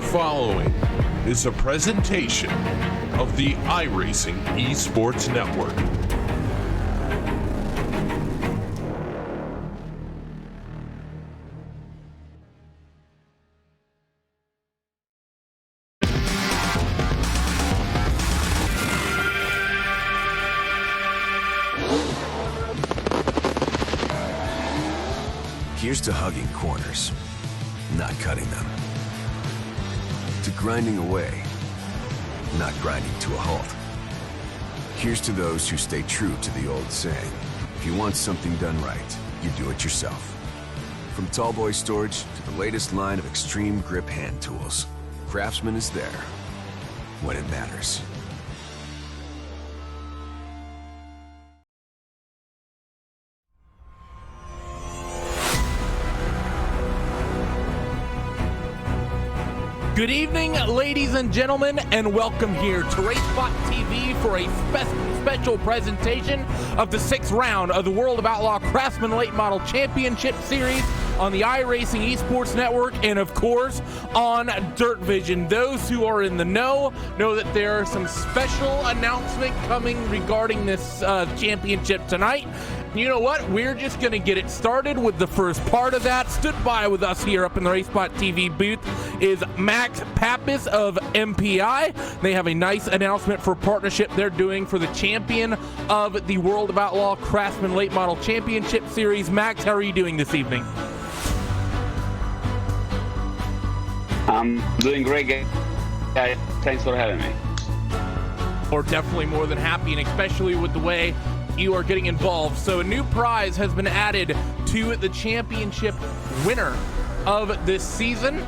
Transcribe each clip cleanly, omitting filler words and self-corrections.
The following is a presentation of the iRacing Esports Network. Here's to hugging corners, not cutting them. To grinding away, not grinding to a halt. Here's to those who stay true to the old saying, if you want something done right, you do it yourself. From Tallboy Storage to the latest line of extreme grip hand tools, Craftsman is there when it matters. Good evening, ladies and gentlemen, and welcome here to Raceway TV for a special presentation of the 6th round of the World of Outlaws Craftsman Late Model Championship Series on the iRacing Esports Network and, of course, on Dirt Vision. Those who are in the know that there are some special announcement coming regarding this championship tonight. You know what? We're just going to get it started with the first part of that. Stood by with us here up in the Racespot TV booth is Max Pappas of MPI. They have a nice announcement for partnership they're doing for the champion of the World of Outlaw Craftsman Late Model Championship Series. Max, how are you doing this evening? I'm doing great, guys. Thanks for having me. We're definitely more than happy, and especially with the way you are getting involved. So a new prize has been added to the championship winner of this season,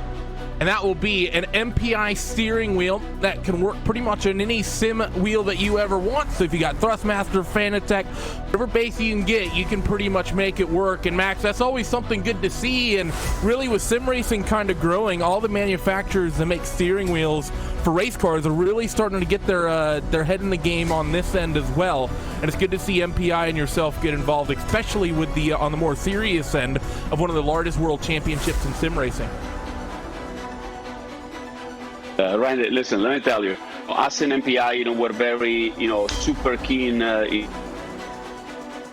and that will be an MPI steering wheel that can work pretty much on any sim wheel that you ever want. So if you got Thrustmaster, Fanatec, whatever base you can get, you can pretty much make it work. And Max, that's always something good to see. And really, with sim racing kind of growing, all the manufacturers that make steering wheels for race cars are really starting to get their head in the game on this end as well. And it's good to see MPI and yourself get involved, especially with the on the more serious end of one of the largest world championships in sim racing. Randy, listen, let me tell you, us in MPI, we're very, super keen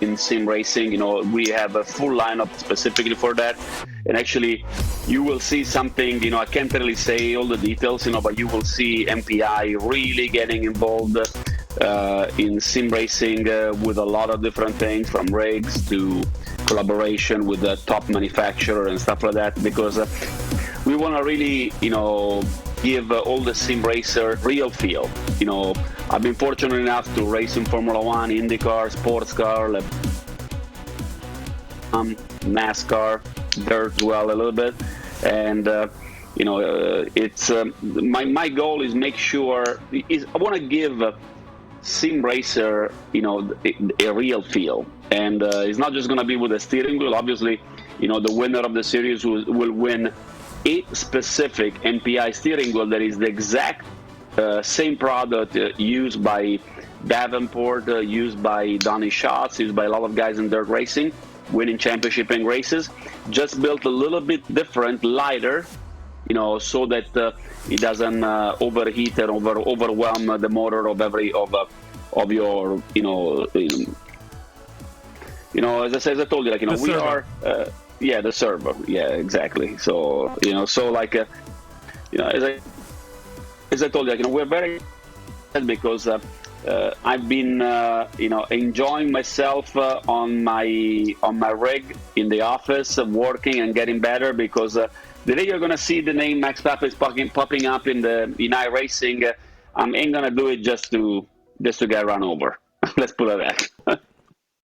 in sim racing. We have a full lineup specifically for that. And actually, you will see something, I can't really say all the details, but you will see MPI really getting involved in sim racing with a lot of different things, from rigs to collaboration with the top manufacturer and stuff like that, because we want to really, give all the sim racer real feel. I've been fortunate enough to race in Formula One, IndyCar, sports car, NASCAR, dirt as well a little bit, and it's my goal is make sure I want to give sim racer a real feel, and it's not just going to be with a steering wheel. Obviously, the winner of the series will win a specific MPI steering wheel that is the exact same product used by Davenport, used by Donny Schatz, used by a lot of guys in dirt racing, winning championship and races. Just built a little bit different, lighter, so that it doesn't overheat and overwhelm the motor of your, as I told you, we servo. are. Yeah, the servo. Yeah, exactly. So, as I told you, we're very excited because I've been, enjoying myself on my rig in the office, working and getting better, because the day you're going to see the name Max Pappas popping up in iRacing, I ain't going to do it just to get run over. Let's put it like that.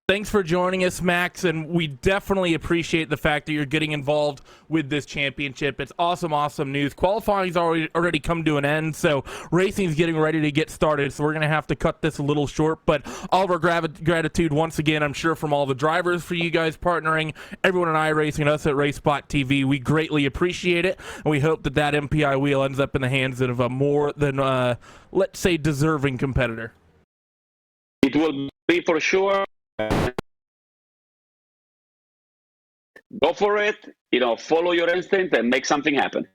Thanks for joining us, Max, and we definitely appreciate the fact that you're getting involved with this championship. It's awesome news. Qualifying's already come to an end, so racing's getting ready to get started, so we're going to have to cut this a little short, but all of our gratitude once again, I'm sure, from all the drivers for you guys partnering, everyone in iRacing and us at Racespot TV. We greatly appreciate it, and we hope that MPI wheel ends up in the hands of a more than, let's say, deserving competitor. It will be for sure. Go for it, follow your instinct and make something happen.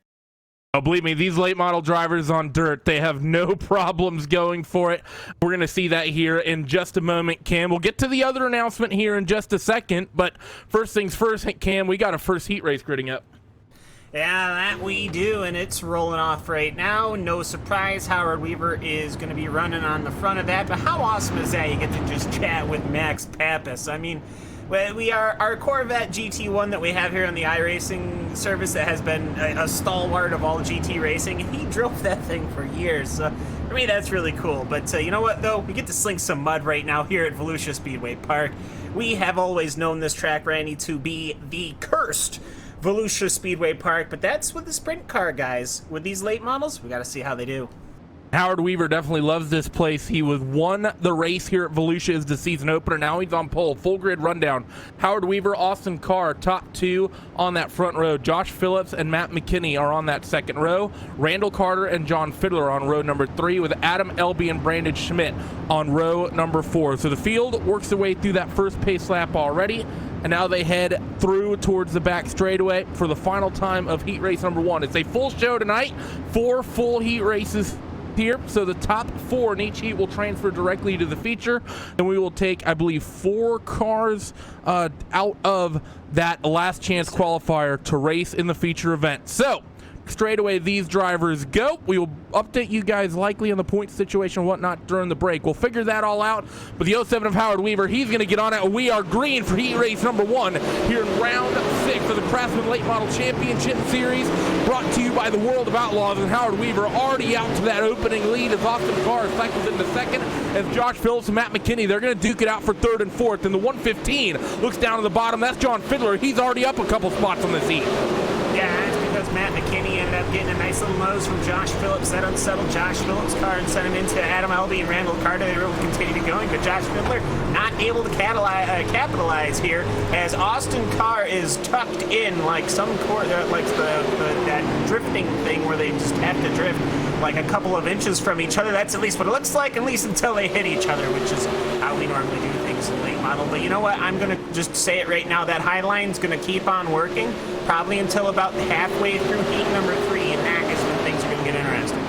Oh, believe me, these late model drivers on dirt, they have no problems going for it. We're going to see that here in just a moment, Cam. We'll get to the other announcement here in just a second, but first things first, Cam, we got a first heat race gridding up. Yeah, that we do, and it's rolling off right now. No surprise, Howard Weaver is going to be running on the front of that, but how awesome is that? You get to just chat with Max Pappas. I mean, we are our Corvette GT1 that we have here on the iRacing service that has been a stalwart of all GT racing. He drove that thing for years, so for me that's really cool. But you know what, though? We get to sling some mud right now here at Volusia Speedway Park. We have always known this track, Randy, to be the cursed Volusia Speedway Park, but that's with the sprint car guys. With these late models, we got to see how they do. Howard Weaver definitely loves this place. He won the race here at Volusia as the season opener. Now he's on pole. Full grid rundown. Howard Weaver, Austin Carr, top two on that front row. Josh Phillips and Matt McKinney are on that second row. Randall Carter and John Fiddler on row number 3, with Adam Elby and Brandon Schmidt on row number 4. So the field works their way through that first pace lap already, and now they head through towards the back straightaway for the final time of heat race number 1. It's a full show tonight, 4 full heat races here, so the top 4 in each heat will transfer directly to the feature, and we will take, I believe, 4 cars out of that last chance qualifier to race in the feature event. So straight away these drivers go. We will update you guys likely on the point situation and whatnot during the break. We'll figure that all out. But the 07 of Howard Weaver, he's going to get on it. We are green for heat race number 1 here in round 6 of the Craftsman Late Model Championship Series, brought to you by the World of Outlaws. And Howard Weaver already out to that opening lead as Austin Carr cycles into second, as Josh Phillips and Matt McKinney, they're going to duke it out for 3rd and 4th. And the 115 looks down to the bottom. That's John Fiddler. He's already up a couple spots on this heat. Yeah, that's because Matt McKinney ended up getting a nice little nose from Josh Phillips. That unsettled Josh Phillips' car and sent him into Adam Elby and Randall Carter. They were able to continue going, but Josh Fiddler not able to capitalize here, as Austin Carr is tucked in like some like that drifting thing where they just have to drift like a couple of inches from each other. That's at least what it looks like, at least until they hit each other, which is how we normally do things in late model. But you know what? I'm going to just say it right now. That high line's going to keep on working probably until about halfway through heat number 3, and that is when things are going to get interesting.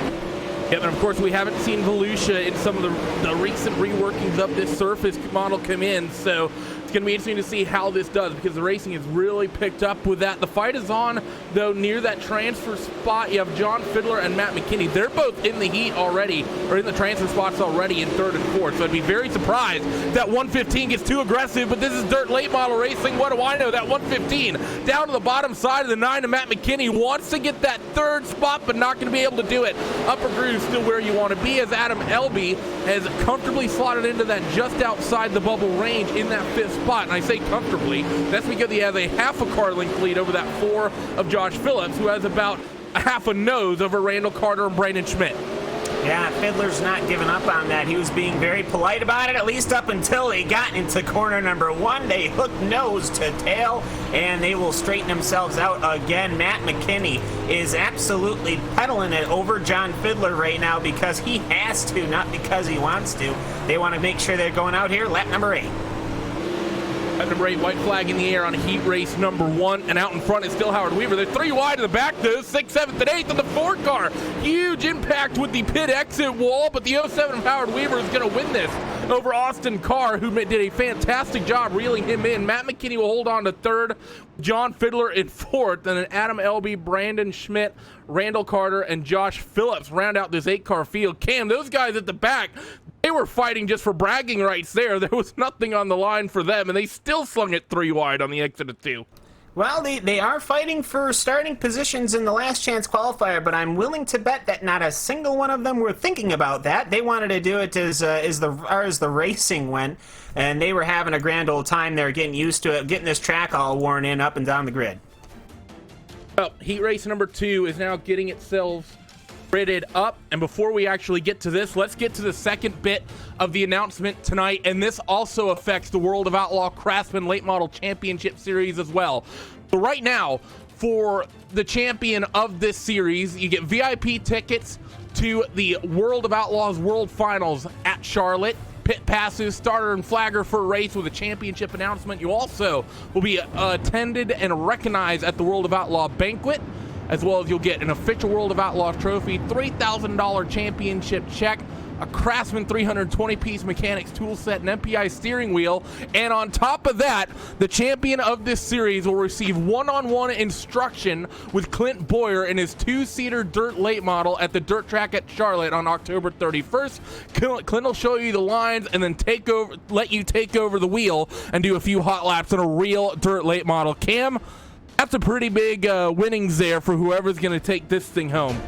Yeah, and of course we haven't seen Volusia in some of the recent reworkings of this surface model come in, so it's going to be interesting to see how this does, because the racing has really picked up with that. The fight is on, though, near that transfer spot. You have John Fiddler and Matt McKinney. They're both in the heat already, or in the transfer spots already in 3rd and 4th, so I'd be very surprised that 115 gets too aggressive, but this is dirt late model racing. What do I know? That 115 down to the bottom side of the 9 to Matt McKinney wants to get that 3rd spot, but not going to be able to do it. Upper groove still where you want to be, as Adam Elby has comfortably slotted into that just outside the bubble range in that 5th spot. And I say comfortably, that's because he has a half a car length lead over that 4 of Josh Phillips, who has about a half a nose over Randall Carter and Brandon Schmidt. Yeah, Fiddler's not giving up on that. He was being very polite about it, at least up until he got into corner number 1. They hooked nose to tail, and they will straighten themselves out again. Matt McKinney is absolutely pedaling it over John Fiddler right now because he has to, not because he wants to. They want to make sure they're going out here, lap number 8. At number 8, white flag in the air on heat race number 1, and out in front is still Howard Weaver. They're 3 wide in the back, though, 6th, 7th, and 8th in the 4 car. Huge impact with the pit exit wall, but the 07 of Howard Weaver is going to win this over Austin Carr, who did a fantastic job reeling him in. Matt McKinney will hold on to 3rd, John Fiddler in 4th, and then Adam Elby, Brandon Schmidt, Randall Carter, and Josh Phillips round out this 8-car field. Cam, those guys at the back, they were fighting just for bragging rights there. There was nothing on the line for them, and they still slung it 3 wide on the exit of 2. Well, they are fighting for starting positions in the last chance qualifier, but I'm willing to bet that not a single one of them were thinking about that. They wanted to do it as the racing went, and they were having a grand old time there, getting used to it, getting this track all worn in up and down the grid. Well, heat race number 2 is now getting itself gridded up, and before we actually get to this, let's get to the second bit of the announcement tonight, and this also affects the World of Outlaw Craftsman Late Model Championship Series as well. So right now, for the champion of this series, you get VIP tickets to the World of Outlaws World Finals at Charlotte, pit passes, starter and flagger for a race with a championship announcement. You also will be attended and recognized at the World of Outlaw banquet, as well as you'll get an official World of Outlaws trophy, $3,000 championship check, a Craftsman 320-piece mechanics tool set, an MPI steering wheel, and on top of that, the champion of this series will receive one-on-one instruction with Clint Boyer in his two-seater dirt late model at the dirt track at Charlotte on October 31st. Clint will show you the lines and then let you take over the wheel and do a few hot laps in a real dirt late model. Cam, that's a pretty big winnings there for whoever's going to take this thing home.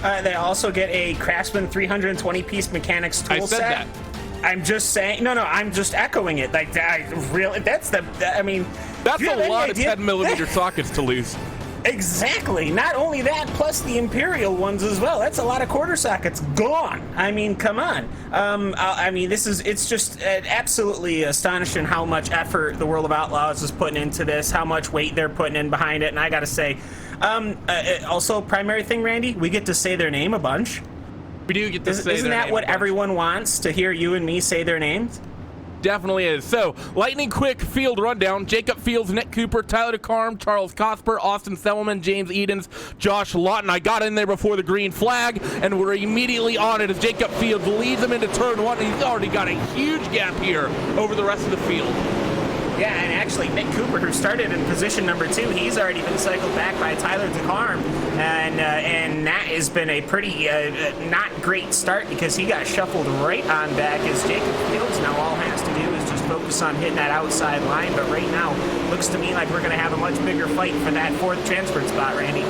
They also get a Craftsman 320-piece mechanics tool I said set. that. I'm just saying, no, I'm just echoing it. Like, that's a lot of 10-millimeter sockets to lose. Exactly. Not only that, plus the Imperial ones as well. That's a lot of quarter sockets gone. I mean, come on. It's just absolutely astonishing how much effort the World of Outlaws is putting into this, how much weight they're putting in behind it, and I gotta say, also, primary thing, Randy, we get to say their name a bunch. We do get to say their name. Isn't that what everyone wants, to hear you and me say their names? Definitely is. So, lightning quick field rundown. Jacob Fields, Nick Cooper, Tyler Carr, Charles Cosper, Austin Selman, James Edens, Josh Lawton. I got in there before the green flag, and we're immediately on it as Jacob Fields leads them into turn one, and he's already got a huge gap here over the rest of the field. Yeah, and actually Nick Cooper, who started in position number 2, he's already been cycled back by Tyler DeCarm, and that has been a pretty not great start because he got shuffled right on back as Jacob Fields now all has to do is just focus on hitting that outside line, but right now looks to me like we're going to have a much bigger fight for that 4th transfer spot, Randy.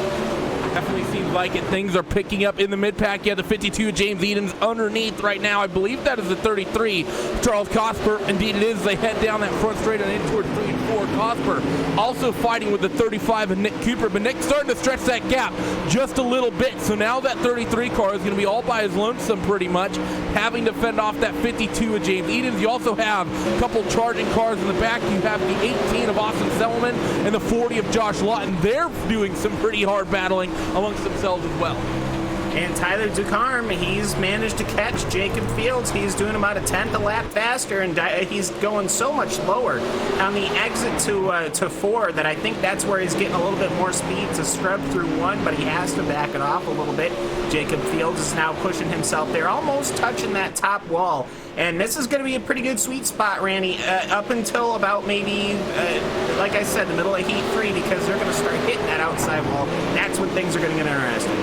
Definitely seems like it. Things are picking up in the mid-pack. You have the 52, James Edens, underneath right now. I believe that is the 33, Charles Cosper. Indeed it is. They head down that front straight and in towards 3 and 4. Cosper also fighting with the 35 and Nick Cooper, but Nick's starting to stretch that gap just a little bit. So now that 33 car is going to be all by his lonesome pretty much, having to fend off that 52 of James Edens. You also have a couple charging cars in the back. You have the 18 of Austin Selman and the 40 of Josh Lawton. They're doing some pretty hard battling amongst themselves as well. And Tyler DeCarm, he's managed to catch Jacob Fields. He's doing about a 10th a lap faster, and he's going so much lower on the exit to 4 that I think that's where he's getting a little bit more speed to scrub through 1, but he has to back it off a little bit. Jacob Fields is now pushing himself there, almost touching that top wall. And this is going to be a pretty good sweet spot, Randy, up until about maybe, like I said, the middle of Heat 3, because they're going to start hitting that outside wall. That's when things are going to get interesting.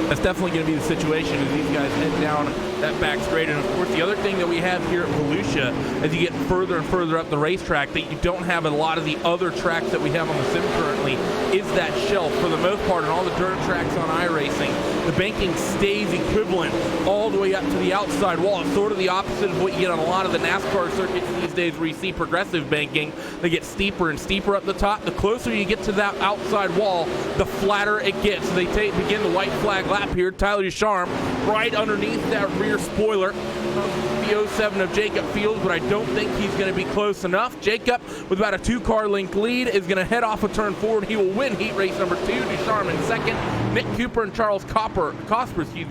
That's definitely going to be the situation as these guys head down that back straight. And of course, the other thing that we have here at Volusia, as you get further and further up the racetrack, that you don't have a lot of the other tracks that we have on the sim currently, is that shelf. For the most part, on all the dirt tracks on iRacing, the banking stays equivalent all the way up to the outside wall. It's sort of the opposite of what you get on a lot of the NASCAR circuits these days, where you see progressive banking. They get steeper and steeper up the top. The closer you get to that outside wall, the flatter it gets. So they begin the white flag lap here. Tyler DeCharm right underneath that rear spoiler. The 07 of Jacob Fields, but I don't think he's going to be close enough. Jacob, with about a 2-car length lead, is going to head off a turn forward. He will win heat race number 2. DeCharm in second. Nick Cooper and Charles Cosper,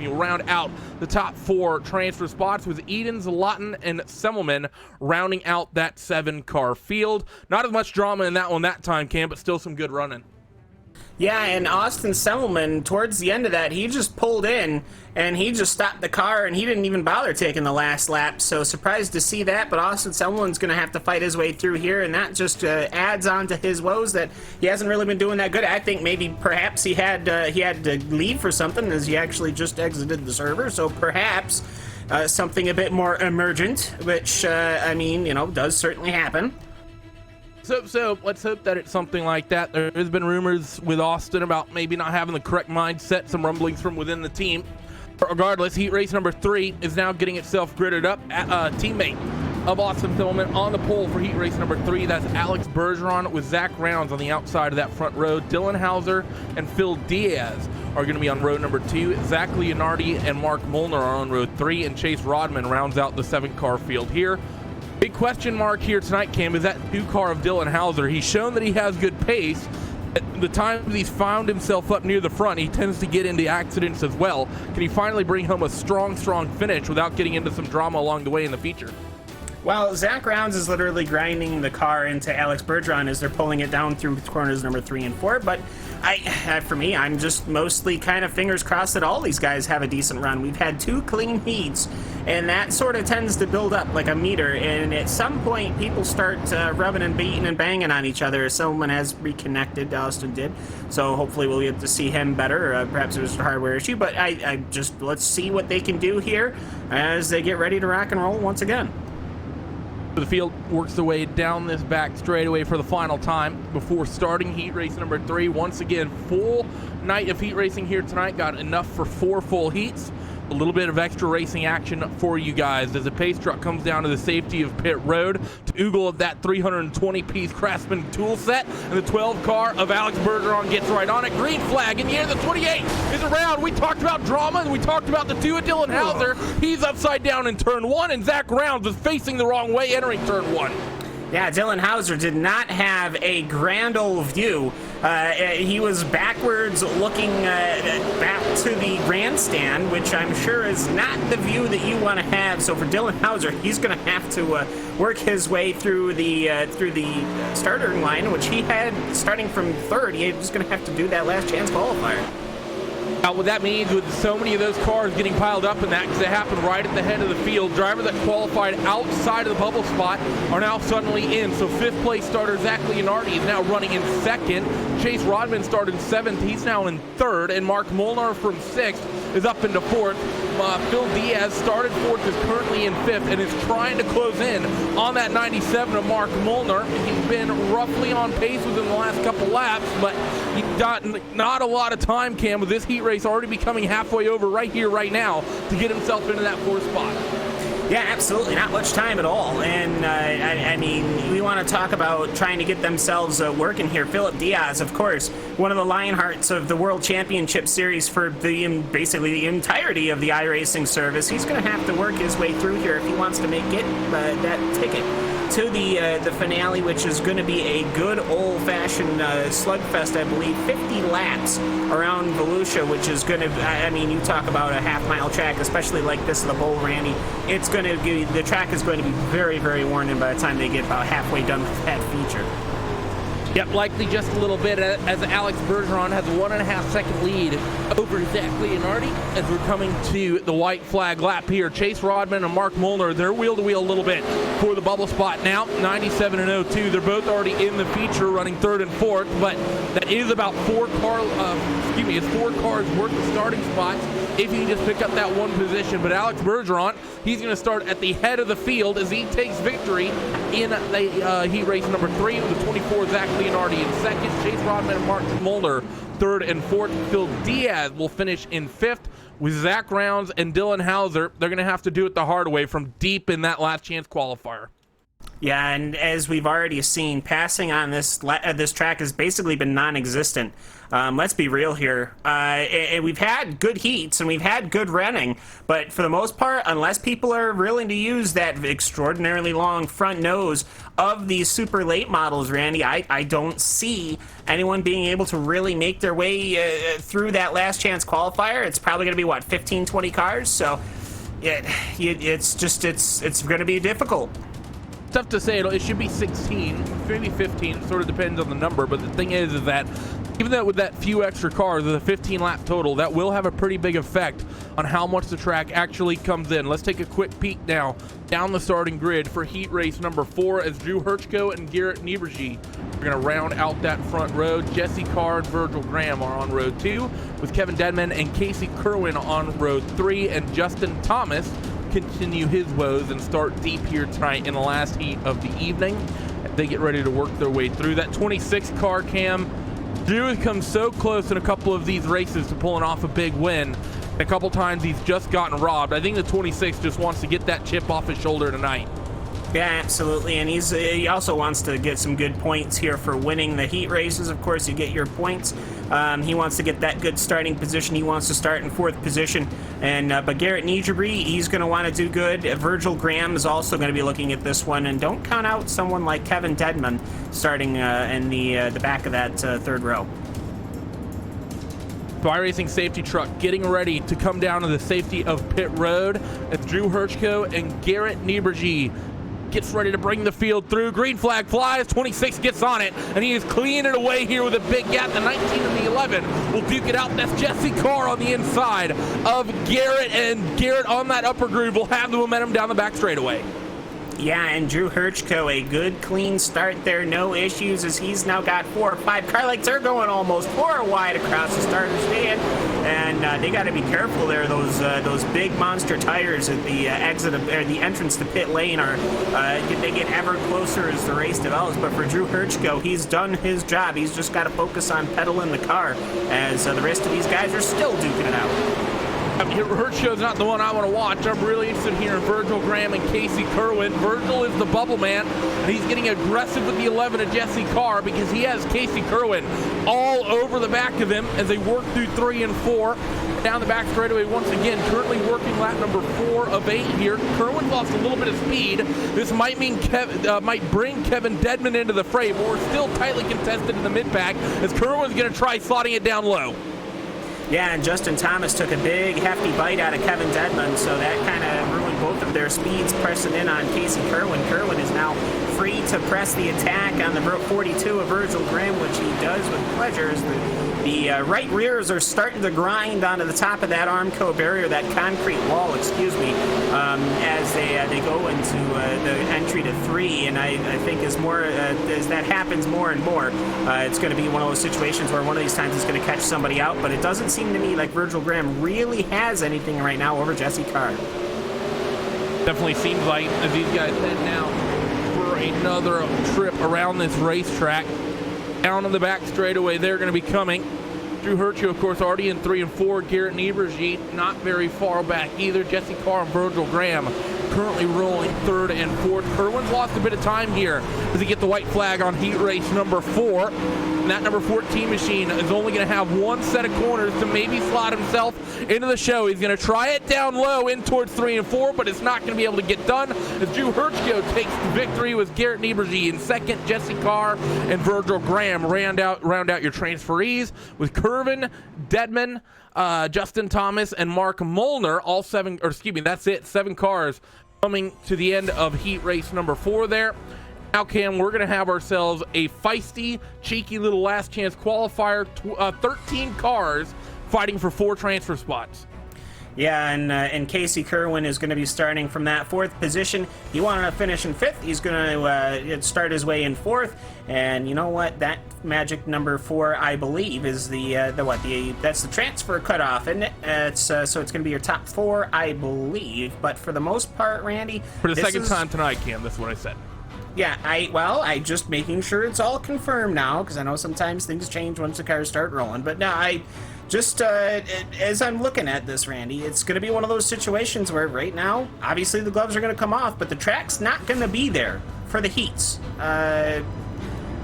will round out the top 4 transfer spots, with Edens, Lawton, and Semmelman rounding out that 7-car field. Not as much drama in that one that time, Cam, but still some good running. Yeah, and Austin Semmelman, towards the end of that, he just pulled in and he just stopped the car and he didn't even bother taking the last lap. So surprised to see that, but Austin Semmelman's going to have to fight his way through here, and that just adds on to his woes that he hasn't really been doing that good. I think maybe perhaps he had to leave for something, as he actually just exited the server. So perhaps something a bit more emergent, which does certainly happen. So let's hope that it's something like that. There has been rumors with Austin about maybe not having the correct mindset, some rumblings from within the team. But regardless, heat race number 3 is now getting itself gridded up. A teammate of Austin Tillman on the pole for heat race number 3. That's Alex Bergeron with Zach Rounds on the outside of that front row. Dylan Hauser and Phil Diaz are going to be on row number 2. Zach Leonardi and Mark Molnar are on row 3, and Chase Rodman rounds out the 7-car field here. Big question mark here tonight, Cam, is that 2-car of Dylan Hauser. He's shown that he has good pace. At the times he's found himself up near the front, he tends to get into accidents as well. Can he finally bring home a strong finish without getting into some drama along the way in the feature? Well, Zach Rounds is literally grinding the car into Alex Bergeron as they're pulling it down through corners number 3 and 4, but For me, I'm just mostly kind of fingers crossed that all these guys have a decent run. We've had 2 clean heats, and that sort of tends to build up like a meter, and at some point people start rubbing and beating and banging on each other. Someone has reconnected, Austin did, so hopefully we'll get to see him better. Perhaps it was a hardware issue, but I just, let's see what they can do here as they get ready to rock and roll once again. The field works their way down this back straightaway for the final time before starting heat race number 3. Once again, full night of heat racing here tonight. Got enough for 4 full heats. A little bit of extra racing action for you guys as the pace truck comes down to the safety of pit road to oogle of that 320-piece Craftsman tool set, and the 12 car of Alex Bergeron gets right on it. Green flag in the air. The 28 is around. We talked about drama, and we talked about the 2 at Dylan Hauser. He's upside down in turn 1, and Zach Rounds is facing the wrong way entering turn 1. Yeah, Dylan Hauser did not have a grand old view. He was backwards looking back to the grandstand, which I'm sure is not the view that you want to have. So for Dylan Hauser, he's going to have to work his way through the starter line, which he had starting from 3rd. He's going to have to do that last chance qualifier. What that means with so many of those cars getting piled up in that, because it happened right at the head of the field, drivers that qualified outside of the bubble spot are now suddenly in. So 5th place starter Zach Leonardi is now running in 2nd. Chase Rodman started 7th. He's now in 3rd. And Mark Molnar from 6th is up into 4th. Phil Diaz started 4th, is currently in 5th, and is trying to close in on that 97 of Mark Molnar. He's been roughly on pace within the last couple laps, but he got not a lot of time, Cam, with this heat race already becoming halfway over right here, right now, to get himself into that 4th spot. Yeah, absolutely. Not much time at all. And, I mean, we want to talk about trying to get themselves working here. Philip Diaz, of course, one of the Lionhearts of the World Championship Series for basically the entirety of the iRacing service. He's going to have to work his way through here if he wants to make it that ticket to the finale, which is going to be a good old-fashioned slugfest, I believe. 50 laps around Volusia, which is going to, I mean, you talk about a half-mile track, especially like this, the Bowl, Randy. It's going to be, the track is going to be very, very worn in by the time they get about halfway done with that feature. Yep, likely just a little bit, as Alex Bergeron has a 1.5-second lead over Zach Leonardi as we're coming to the white flag lap here. Chase Rodman and Mark Molnar, they're wheel-to-wheel a little bit for the bubble spot now, 97 and 02. They're both already in the feature, running 3rd and 4th, but that is about 4 cars worth of starting spots if you can just pick up that one position. But Alex Bergeron, he's going to start at the head of the field as he takes victory in the heat race number 3 with the 24 Zach Leonardi in 2nd. Chase Rodman and Mark Molnar 3rd and 4th. Phil Diaz will finish in 5th with Zach Rounds and Dylan Hauser. They're going to have to do it the hard way from deep in that last chance qualifier. Yeah, and as we've already seen, passing on this track has basically been non-existent. Let's be real here. We've had good heats and we've had good running, but for the most part, unless people are willing to use that extraordinarily long front nose of these super late models, Randy, I don't see anyone being able to really make their way through that last chance qualifier. It's probably going to be, what, 15, 20 cars? So it's going to be difficult. Tough to say. It should be 16, maybe 15. It sort of depends on the number. But the thing is that even though with that few extra cars, the 15-lap total, that will have a pretty big effect on how much the track actually comes in. Let's take a quick peek now down the starting grid for heat race number 4 as Drew Hirschko and Garrett Nieberge are going to round out that front row. Jesse Carr and Virgil Graham are on row 2, with Kevin Dedman and Casey Kerwin on row 3, and Justin Thomas continue his woes and start deep here tonight in the last heat of the evening. They get ready to work their way through that 26 car, Cam. Drew has come so close in a couple of these races to pulling off a big win. A couple times he's just gotten robbed. I think the 26 just wants to get that chip off his shoulder tonight. Yeah, absolutely, and he also wants to get some good points here for winning the heat races. Of course, you get your points. He wants to get that good starting position. He wants to start in 4th position, and but Garrett Nieberge, he's going to want to do good. Virgil Graham is also going to be looking at this one, and don't count out someone like Kevin Dedman starting in the back of that 3rd row. iRacing safety truck getting ready to come down to the safety of pit road as Drew Hirschko and Garrett Nieberge gets ready to bring the field through. Green flag flies, 26 gets on it, and he is cleaning it away here with a big gap. The 19 and the 11 will duke it out. That's Jesse Carr on the inside of Garrett, and Garrett on that upper groove will have the momentum down the back straightaway. Yeah, and Drew Hirschko, a good clean start there, no issues, as he's now got 4 or 5 car lights. They're going almost 4 wide across the starting stand, and they got to be careful there. Those big monster tires at the exit of, or the entrance to pit lane are they get ever closer as the race develops. But for Drew Hirschko, he's done his job. He's just got to focus on pedaling the car, as the rest of these guys are still duking it out. Hirschko's not the one I want to watch. I'm really interested here in Virgil Graham and Casey Kerwin. Virgil is the bubble man, and he's getting aggressive with the 11 of Jesse Carr because he has Casey Kerwin all over the back of him as they work through 3 and 4. Down the back straightaway once again, currently working lap number 4 of 8 here. Kerwin lost a little bit of speed. This might mean might bring Kevin Dedman into the fray, but we're still tightly contested in the mid-pack as Kerwin's going to try slotting it down low. Yeah, and Justin Thomas took a big, hefty bite out of Kevin Dedman, so that kind of ruined both of their speeds, pressing in on Casey Kerwin. Kerwin is now free to press the attack on the 42 of Virgil Graham, which he does with pleasure. As the right rears are starting to grind onto the top of that Armco barrier, that concrete wall, as they go into the entry to 3. And I think as that happens more and more, it's going to be one of those situations where one of these times it's going to catch somebody out. But it doesn't seem to me like Virgil Graham really has anything right now over Jesse Carr. Definitely seems like as these guys head now for another trip around this racetrack. Down on the back straightaway, they're going to be coming. Drew Hirschko, of course, already in 3 and 4. Garrett Niebergete not very far back either. Jesse Carr and Virgil Graham currently rolling 3rd and 4th. Kerwin's lost a bit of time here as he get the white flag on heat race number 4. And that number 14 machine is only going to have one set of corners to maybe slot himself into the show. He's going to try it down low in towards 3 and 4, but it's not going to be able to get done as Drew Hirschko takes the victory with Garrett Niebergete in 2nd. Jesse Carr and Virgil Graham round out your transferees with Kerwin, Dedman, Justin Thomas, and Mark Molnar, all 7, or excuse me, that's it, 7 cars coming to the end of heat race number 4 there. Now, Cam, we're going to have ourselves a feisty, cheeky little last chance qualifier, 13 cars fighting for 4 transfer spots. Yeah, and Casey Kerwin is going to be starting from that 4th position. He wanted to finish in 5th. He's going to start his way in 4th. And you know what? That magic number 4, I believe, is that's the transfer cutoff, isn't it? So it's going to be your top 4, I believe. But for the most part, Randy, for the second time tonight, Cam, that's what I said. Yeah, I just making sure it's all confirmed now, because I know sometimes things change once the cars start rolling. But no, I just, as I'm looking at this, Randy, it's going to be one of those situations where right now, obviously the gloves are going to come off, but the track's not going to be there for the heats.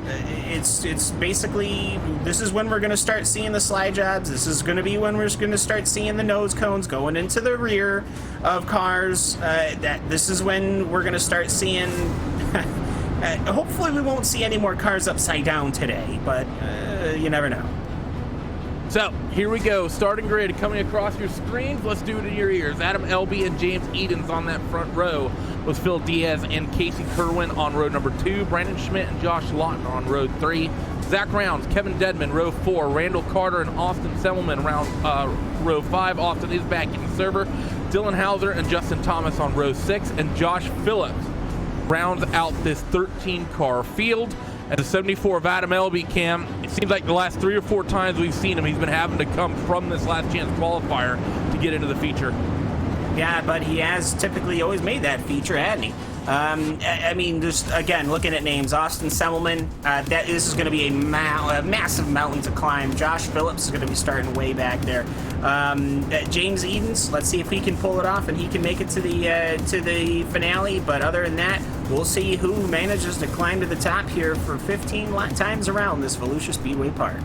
It's basically, this is when we're going to start seeing the slide jobs. This is going to be when we're going to start seeing the nose cones going into the rear of cars. This is when we're going to start seeing... hopefully we won't see any more cars upside down today, but you never know. So here we go, starting grid coming across your screens. Let's do it in your ears. Adam Elby and James Edens on that front row with Phil Diaz and Casey Kerwin on row number 2. Brandon Schmidt and Josh Lawton on row 3. Zach Rounds, Kevin Dedman, row 4. Randall Carter and Austin Semmelman row 5. Austin is back in the server. Dylan Hauser and Justin Thomas on row 6. And Josh Phillips rounds out this 13-car field. At the 74 of Adam Elby, Cam, it seems like the last 3 or 4 times we've seen him, he's been having to come from this last chance qualifier to get into the feature. Yeah, but he has typically always made that feature, hasn't he? I mean, just again, looking at names, Austin Semmelman, this is going to be a massive mountain to climb. Josh Phillips is going to be starting way back there. James Edens, let's see if he can pull it off and he can make it to the finale. But other than that, we'll see who manages to climb to the top here for 15 times around this Volusia Speedway Park.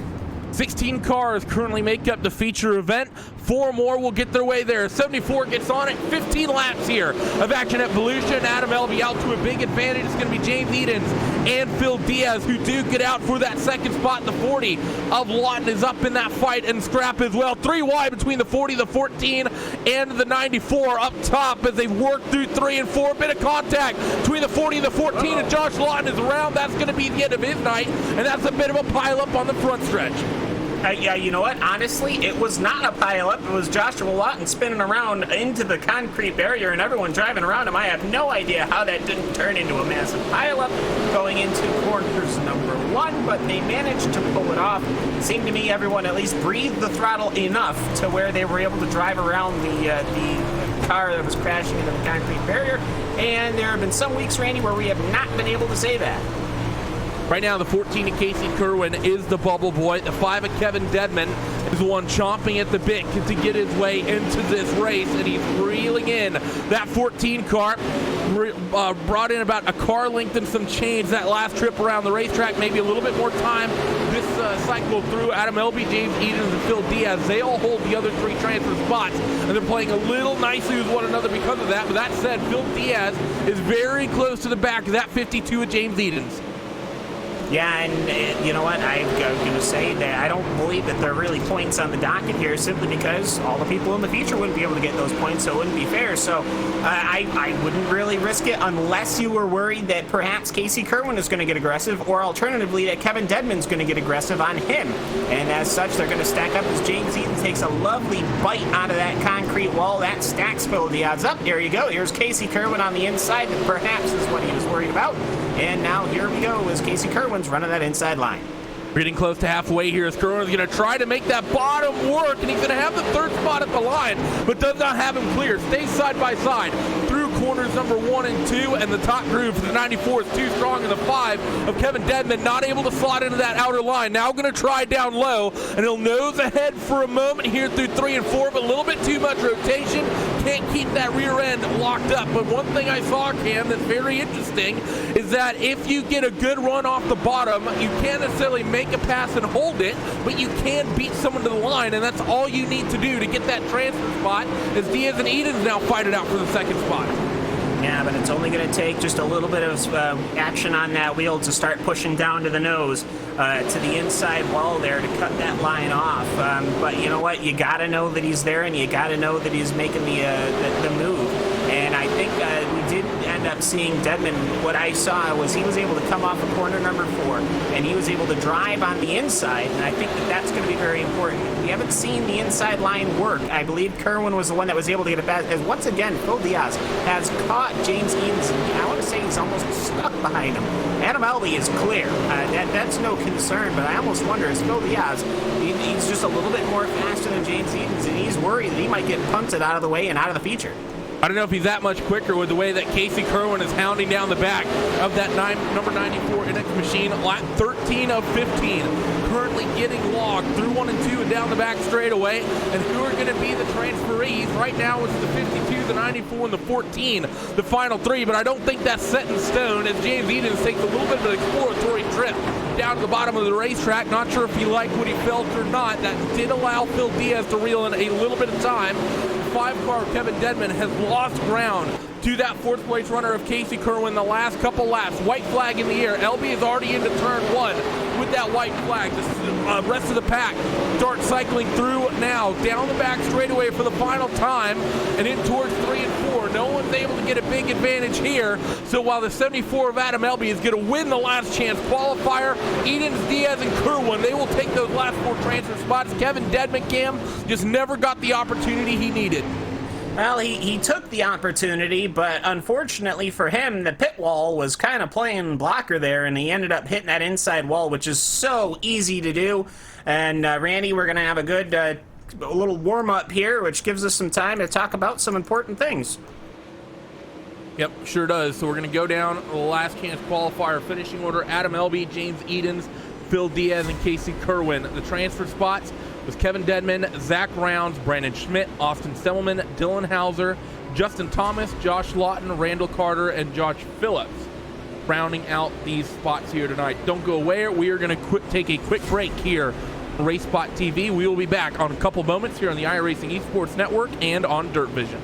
16 cars currently make up the feature event. 4 more will get their way there. 74 gets on it. 15 laps here of action at Volusia, and Adam Elby out to a big advantage. It's going to be James Edens and Phil Diaz, who do get out for that second spot. The 40 of Lawton is up in that fight and scrap as well. 3 wide between the 40, the 14, and the 94 up top as they work through 3 and 4. Bit of contact between the 40 and the 14, and Josh Lawton is around. That's going to be the end of his night, and that's a bit of a pileup on the front stretch. Yeah, you know what? Honestly, it was not a pileup. It was Joshua Lawton spinning around into the concrete barrier and everyone driving around him. I have no idea how that didn't turn into a massive pileup going into corners number 1, but they managed to pull it off. It seemed to me everyone at least breathed the throttle enough to where they were able to drive around the car that was crashing into the concrete barrier. And there have been some weeks, Randy, where we have not been able to say that. Right now, the 14 of Casey Kerwin is the bubble boy. The 5 of Kevin Dedman is the one chomping at the bit to get his way into this race, and he's reeling in. That 14 car brought in about a car length and some change that last trip around the racetrack, maybe a little bit more time this cycle through. Adam Elby, James Edens, and Phil Diaz, they all hold the other 3 transfer spots, and they're playing a little nicely with one another because of that. But that said, Phil Diaz is very close to the back of that 52 of James Edens. Yeah, and you know what? I'm going to say that I don't believe that there are really points on the docket here simply because all the people in the future wouldn't be able to get those points, so it wouldn't be fair. So I wouldn't really risk it unless you were worried that perhaps Casey Kerwin is going to get aggressive, or alternatively that Kevin Dedman's going to get aggressive on him. And as such, they're going to stack up as James Eaton takes a lovely bite out of that concrete wall. That stacks Phil Diaz up. There you go. Here's Casey Kerwin on the inside. That perhaps is what he was worried about. And now here we go as Casey Kerwin's running that inside line. Getting close to halfway here as Kerwin's going to try to make that bottom work, and he's going to have the 3rd spot at the line, but does not have him clear. Stays side by side through corners number 1 and 2, and the top groove for the 94 is too strong, and the 5 of Kevin Dedman not able to slot into that outer line. Now going to try down low, and he'll nose ahead for a moment here through 3 and 4, but a little bit too much rotation. Can't keep that rear end locked up. But one thing I saw, Cam, that's very interesting is that if you get a good run off the bottom, you can't necessarily make a pass and hold it, but you can beat someone to the line, and that's all you need to do to get that transfer spot as Diaz and Edens now fight it out for the 2nd spot. Yeah, but it's only going to take just a little bit of action on that wheel to start pushing down to the nose, to the inside wall there to cut that line off. But you know what? You got to know that he's there, and you got to know that he's making the move. And I think we did end up seeing Dedman. What I saw was he was able to come off of corner number 4, and he was able to drive on the inside, and I think that that's going to be very important. We haven't seen the inside line work. I believe Kerwin was the one that was able to get it back, as once again, Phil Diaz has caught James Edens, and I want to say he's almost stuck behind him. Adam Elby is clear. That's no concern, but I almost wonder, is Phil Diaz, he's just a little bit more faster than James Edens, and he's worried that he might get punted out of the way and out of the feature. I don't know if he's that much quicker with the way that Casey Kerwin is hounding down the back of that number 94 NX machine. 13 of 15 currently getting logged through 1 and 2 and down the back straightaway. And who are going to be the transferees? Right now it's the 52, the 94, and the 14, the final 3. But I don't think that's set in stone as James Edens takes a little bit of an exploratory trip down to the bottom of the racetrack. Not sure if he liked what he felt or not. That did allow Phil Diaz to reel in a little bit of time. 5-car Kevin Dedman has lost ground to that 4th place runner of Casey Kerwin the last couple laps. White flag in the air. LB is already into turn 1 with that white flag. The rest of the pack starts cycling through now down the back straightaway for the final time and in towards 3 and 4. No one's able to get a big advantage here. So while the 74 of Adam Elby is going to win the last chance qualifier, Edens, Diaz, and Kerwin, they will take those last 4 transfer spots. Kevin Dedman, Cam, just never got the opportunity he needed. Well, he took the opportunity, but unfortunately for him, the pit wall was kind of playing blocker there, and he ended up hitting that inside wall, which is so easy to do. And Randy, we're going to have a good a little warm-up here, which gives us some time to talk about some important things. Yep, sure does. So we're going to go down the last chance qualifier finishing order. Adam Elby, James Edens, Phil Diaz, and Casey Kerwin. The transfer spots was Kevin Dedman, Zach Rounds, Brandon Schmidt, Austin Semmelman, Dylan Hauser, Justin Thomas, Josh Lawton, Randall Carter, and Josh Phillips, rounding out these spots here tonight. Don't go away. We are going to take a quick break here on RaceSpot TV. We will be back on a couple moments here on the iRacing Esports Network and on Dirt Vision.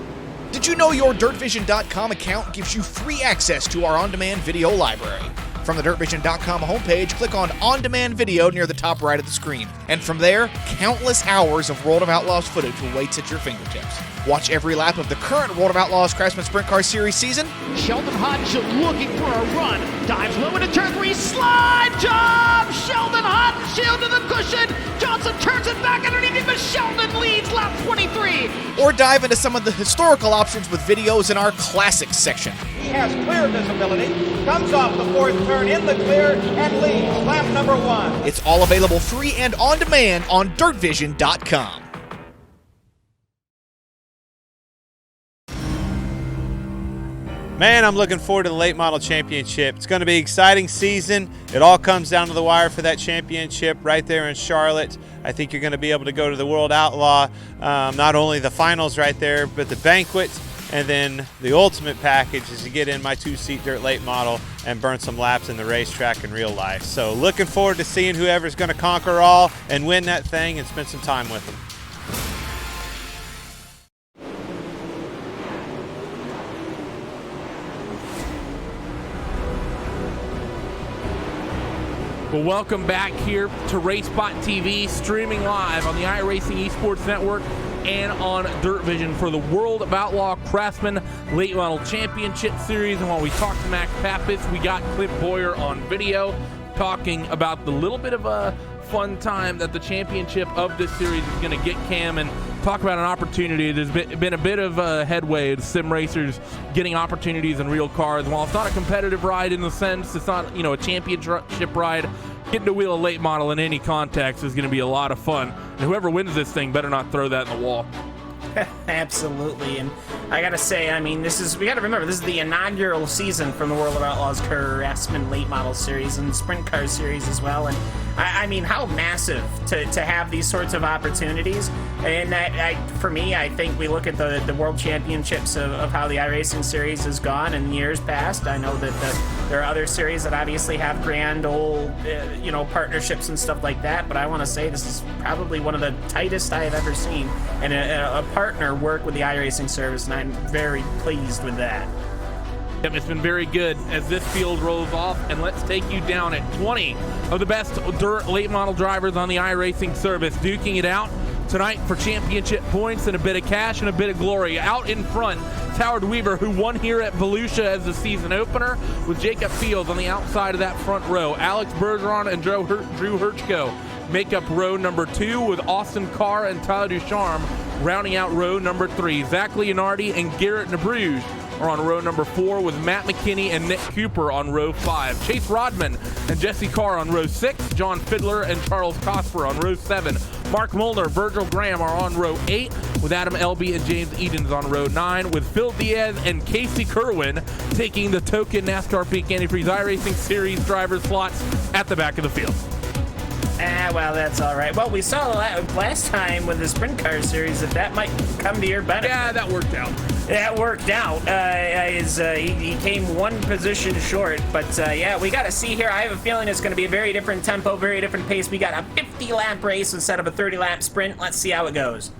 Did you know your DirtVision.com account gives you free access to our on-demand video library? From the DirtVision.com homepage, click on Demand Video near the top right of the screen. And from there, countless hours of World of Outlaws footage awaits at your fingertips. Watch every lap of the current World of Outlaws Craftsman Sprint Car Series season. Sheldon Hodge looking for a run. Dives low into turn 3. Slide job! Sheldon Hodge shield to the cushion. Johnson turns it back underneath him, but Sheldon leads lap 23. Or dive into some of the historical options with videos in our Classics section. He has clear visibility, comes off the fourth turn in the clear, and leads lap number 1. It's all available free and on demand on DirtVision.com. Man, I'm looking forward to the late model championship. It's going to be an exciting season. It all comes down to the wire for that championship right there in Charlotte. I think you're going to be able to go to the World Outlaw, not only the finals right there, but the banquet, and then the ultimate package is to get in my 2-seat dirt late model and burn some laps in the racetrack in real life. So looking forward to seeing whoever's going to conquer all and win that thing and spend some time with them. Well, welcome back here to RaceSpot TV, streaming live on the iRacing Esports Network and on Dirt Vision for the World of Outlaw Craftsman Late Model Championship Series. And while we talked to Max Pappas, we got Clint Boyer on video talking about the little bit of a fun time that the championship of this series is going to get, Cam, and talk about an opportunity. There's been a bit of headway to sim racers getting opportunities in real cars. While it's not a competitive ride in the sense, it's not, a championship ride, getting to wheel a late model in any context is going to be a lot of fun. And whoever wins this thing better not throw that in the wall. Absolutely, and I gotta say, we gotta remember, this is the inaugural season from the World of Outlaws Craftsman Late Model Series and Sprint Car Series as well, and how massive to have these sorts of opportunities. And for me, I think we look at the World Championships of how the iRacing Series has gone in years past. I know that there are other series that obviously have grand old, partnerships and stuff like that, but I want to say this is probably one of the tightest I have ever seen, and a partner work with the iRacing service, and I'm very pleased with that. Yep, it's been very good as this field rolls off, and let's take you down at 20 of the best dirt late model drivers on the iRacing service, duking it out tonight for championship points and a bit of cash and a bit of glory. Out in front, Howard Weaver, who won here at Volusia as the season opener, with Jacob Fields on the outside of that front row. Alex Bergeron and Drew Hirschko make up row number 2, with Austin Carr and Tyler Ducharme rounding out row number 3. Zach Leonardi and Garrett Nabruge are on row number 4, with Matt McKinney and Nick Cooper on row 5. Chase Rodman and Jesse Carr on row 6. John Fiddler and Charles Cosper on row 7. Mark Molnar, Virgil Graham are on row 8, with Adam Elby and James Edens on row 9, with Phil Diaz and Casey Kerwin taking the token NASCAR Peak Antifreeze iRacing Series driver slots at the back of the field. Well, that's all right. Well, we saw last time with the Sprint Car Series that might come to your benefit. Yeah, that worked out. That worked out. He came one position short, but we got to see here. I have a feeling it's going to be a very different tempo, very different pace. We got a 50-lap race instead of a 30-lap sprint. Let's see how it goes.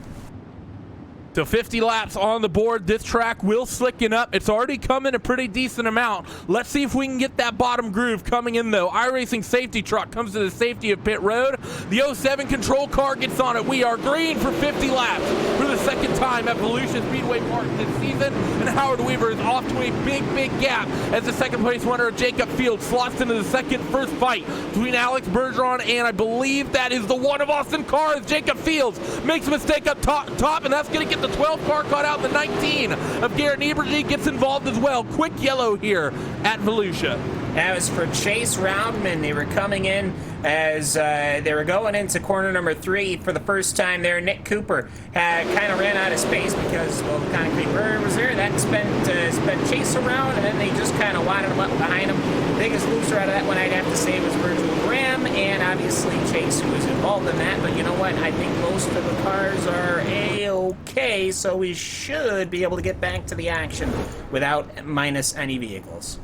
So 50 laps on the board. This track will slicken up. It's already come in a pretty decent amount. Let's see if we can get that bottom groove coming in, though. iRacing safety truck comes to the safety of pit road. The 07 control car gets on it. We are green for 50 laps for the second time at Volusia Speedway Park this season. And Howard Weaver is off to a big, big gap as the second place runner, Jacob Fields, slots into the first fight between Alex Bergeron and I believe that is the one of Austin Carr, as Jacob Fields makes a mistake up top, and that's going to get the 12 car caught out. The 19 of Garrett Niebergy gets involved as well. Quick yellow here at Volusia. That was for Chase Roundman. They were coming in as they were going into corner number 3 for the first time there. Nick Cooper kind of ran out of space because, well, the concrete barrier was there. That spent Chase around, and then they just kind of wadded him up behind him. The biggest loser out of that one, I'd have to say, was Virgil Graham, and obviously Chase, who was involved in that. But you know what? I think most of the cars are A-okay, so we should be able to get back to the action without minus any vehicles.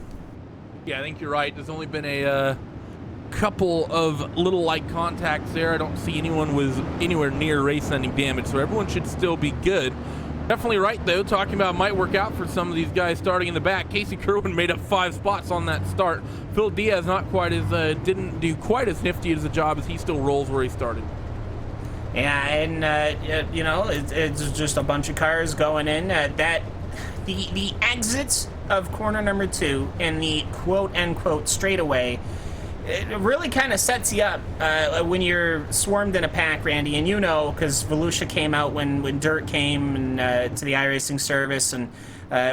Yeah, I think you're right. There's only been a couple of little light contacts there. I don't see anyone was anywhere near race-ending damage, so everyone should still be good. Definitely right, though. Talking about might work out for some of these guys starting in the back. Casey Kerwin made up 5 spots on that start. Phil Diaz not quite as didn't do quite as nifty as a job as he still rolls where he started. Yeah, and you know, it's just a bunch of cars going in. The exits of corner number 2 and the quote-unquote straightaway, it really kind of sets you up when you're swarmed in a pack, Randy. And you know, because Volusia came out when Dirt came and, to the iRacing service, and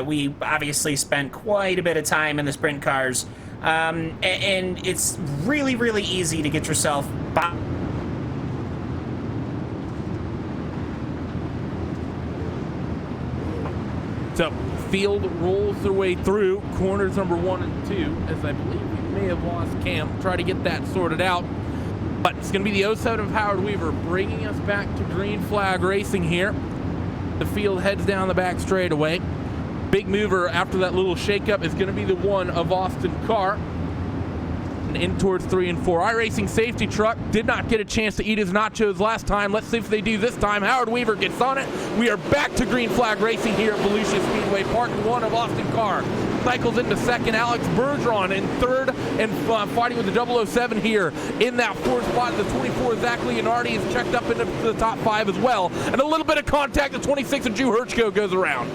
we obviously spent quite a bit of time in the sprint cars. And it's really, really easy to get yourself by. So, field rolls their way through corners number 1 and 2, as I believe we may have lost Cam. Try to get that sorted out. But it's going to be the 07 of Howard Weaver bringing us back to green flag racing here. The field heads down the back straightaway. Big mover after that little shakeup is going to be the 1 of Austin Carr. And in towards 3 and 4. iRacing safety truck did not get a chance to eat his nachos last time. Let's see if they do this time. Howard Weaver gets on it. We are back to green flag racing here at Volusia Speedway. Part 1 of Austin Carr cycles into second. Alex Bergeron in third, and fighting with the 007 here in that 4th spot. The 24 Zach Leonardi is checked up into the top 5 as well. And a little bit of contact. The 26 of Drew Hirschko goes around.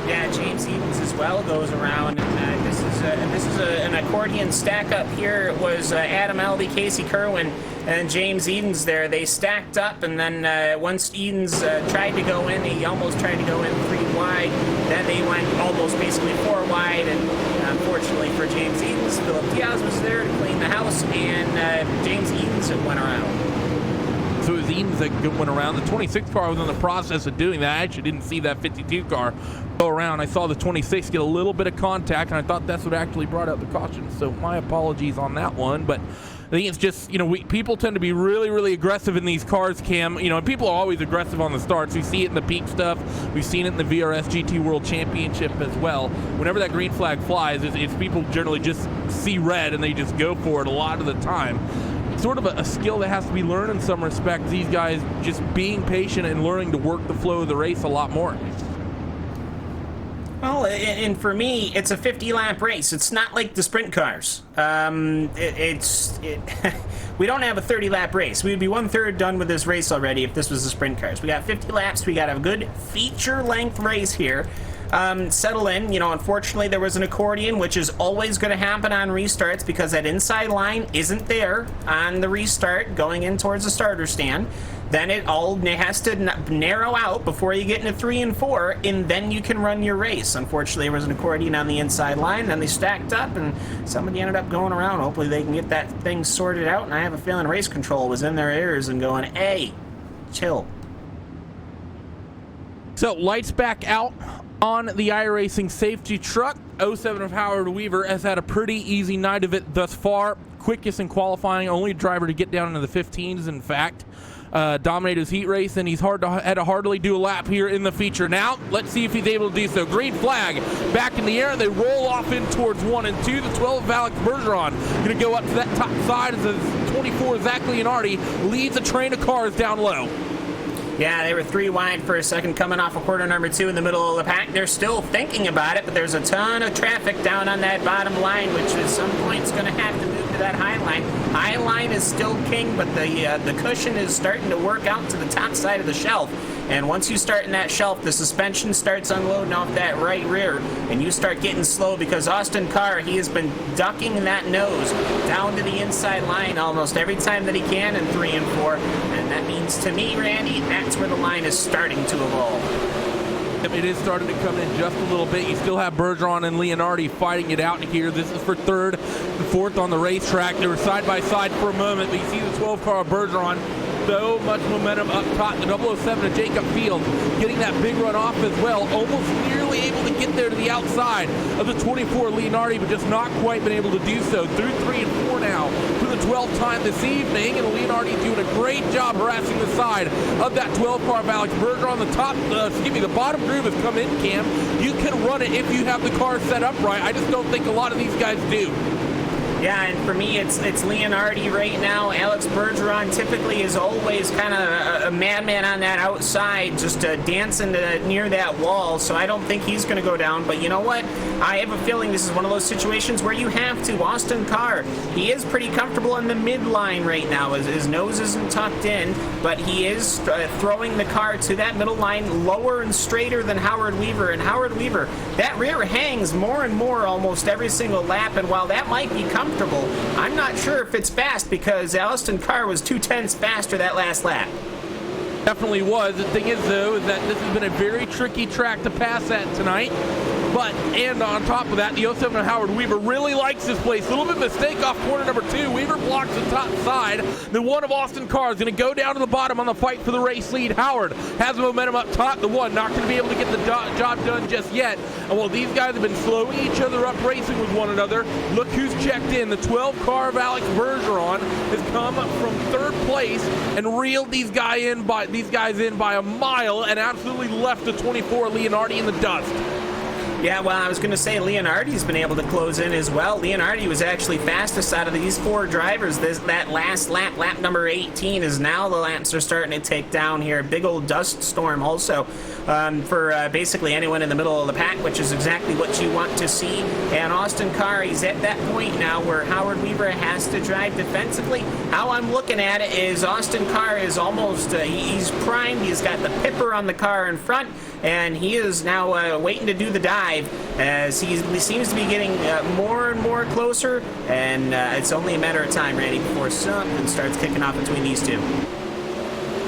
Yeah, James Edens as well goes around. This is an accordion stack up here. It was Adam Albee, Casey Kerwin, and James Edens there. They stacked up, and then once Edens tried to go in, he almost tried to go in 3 wide. Then they went almost basically 4 wide, and unfortunately for James Edens, Philip Diaz was there to clean the house, and James Edens went around. So it was Edens that went around. The 26 car was in the process of doing that. I actually didn't see that 52 car go around. I saw the 26 get a little bit of contact, and I thought that's what actually brought out the caution. So my apologies on that one. But I think it's just, you know, people tend to be really, really aggressive in these cars, Cam. You know, and people are always aggressive on the starts. We see it in the peak stuff. We've seen it in the VRS GT World Championship as well. Whenever that green flag flies, it's people generally just see red and they just go for it a lot of the time. Sort of a skill that has to be learned in some respects. These guys just being patient and learning to work the flow of the race a lot more. Well, and for me, it's a 50-lap race. It's not like the sprint cars. We don't have a 30-lap race. We'd be 1/3 done with this race already if this was the sprint cars. We got 50 laps. We got a good feature-length race here. Settle in. You know, unfortunately, there was an accordion, which is always going to happen on restarts because that inside line isn't there on the restart going in towards the starter stand. Then it has to narrow out before you get into 3 and 4, and then you can run your race. Unfortunately, there was an accordion on the inside line, then they stacked up, and somebody ended up going around. Hopefully, they can get that thing sorted out, and I have a feeling race control was in their ears and going, hey, chill. So, lights back out on the iRacing safety truck. 07 of Howard Weaver has had a pretty easy night of it thus far. Quickest in qualifying, only driver to get down into the 15s, in fact. Dominated his heat race, and he's had to hardly do a lap here in the feature. Now, let's see if he's able to do so. Green flag back in the air. They roll off in towards 1 and 2. The 12 of Alex Bergeron going to go up to that top side as the 24 Zach Leonardi leads a train of cars down low. Yeah, they were 3 wide for a second coming off of corner number 2 in the middle of the pack. They're still thinking about it, but there's a ton of traffic down on that bottom line, which at some point is going to have to move to that high line. High line is still king, but the cushion is starting to work out to the top side of the shelf. And once you start in that shelf, the suspension starts unloading off that right rear, and you start getting slow because Austin Carr, he has been ducking that nose down to the inside line almost every time that he can in 3 and 4. And that means to me, Randy, that's where the line is starting to evolve. It is starting to come in just a little bit. You still have Bergeron and Leonardi fighting it out here. This is for 3rd and 4th on the racetrack. They were side by side for a moment, but you see the 12 car of Bergeron. So much momentum up top. The 007 of Jacob Field getting that big run off as well. Almost nearly able to get there to the outside of the 24 Leonardi, but just not quite been able to do so. Through 3 and 4 now for the 12th time this evening, and Leonardi doing a great job harassing the side of that 12 car of Alex Bergeron. The bottom groove has come in, Cam. You can run it if you have the car set up right. I just don't think a lot of these guys do. Yeah, and for me, it's Leonardi right now. Alex Bergeron typically is always kind of a madman on that outside, just dancing near that wall, so I don't think he's going to go down. But you know what? I have a feeling this is one of those situations where you have to. Austin Carr, he is pretty comfortable in the midline right now. His nose isn't tucked in, but he is throwing the car to that middle line lower and straighter than Howard Weaver. And Howard Weaver, that rear hangs more and more almost every single lap, and while that might be comfortable, I'm not sure if it's fast because Austin Carr was 2/10 faster that last lap. Definitely was. The thing is, though, is that this has been a very tricky track to pass at tonight. But, and on top of that, the 07 of Howard Weaver really likes this place. A little bit of mistake off corner number 2. Weaver blocks the top side. The one of Austin Carr is going to go down to the bottom on the fight for the race lead. Howard has momentum up top. The one not going to be able to get the job done just yet. And while these guys have been slowing each other up, racing with one another, look who's checked in. The 12 car of Alex Bergeron has come from 3rd place and reeled these guys in by a mile and absolutely left the 24 Leonardi in the dust. Yeah, well, I was going to say Leonardi's been able to close in as well. Leonardi was actually fastest out of these 4 drivers. That last lap, lap number 18, is now the laps they're starting to take down here. Big old dust storm also for basically anyone in the middle of the pack, which is exactly what you want to see. And Austin Carr, he's at that point now where Howard Weaver has to drive defensively. How I'm looking at it is Austin Carr is almost, he's primed. He's got the pipper on the car in front, and he is now waiting to do the dive as he seems to be getting more and more closer, and it's only a matter of time, Randy, before something starts kicking off between these two.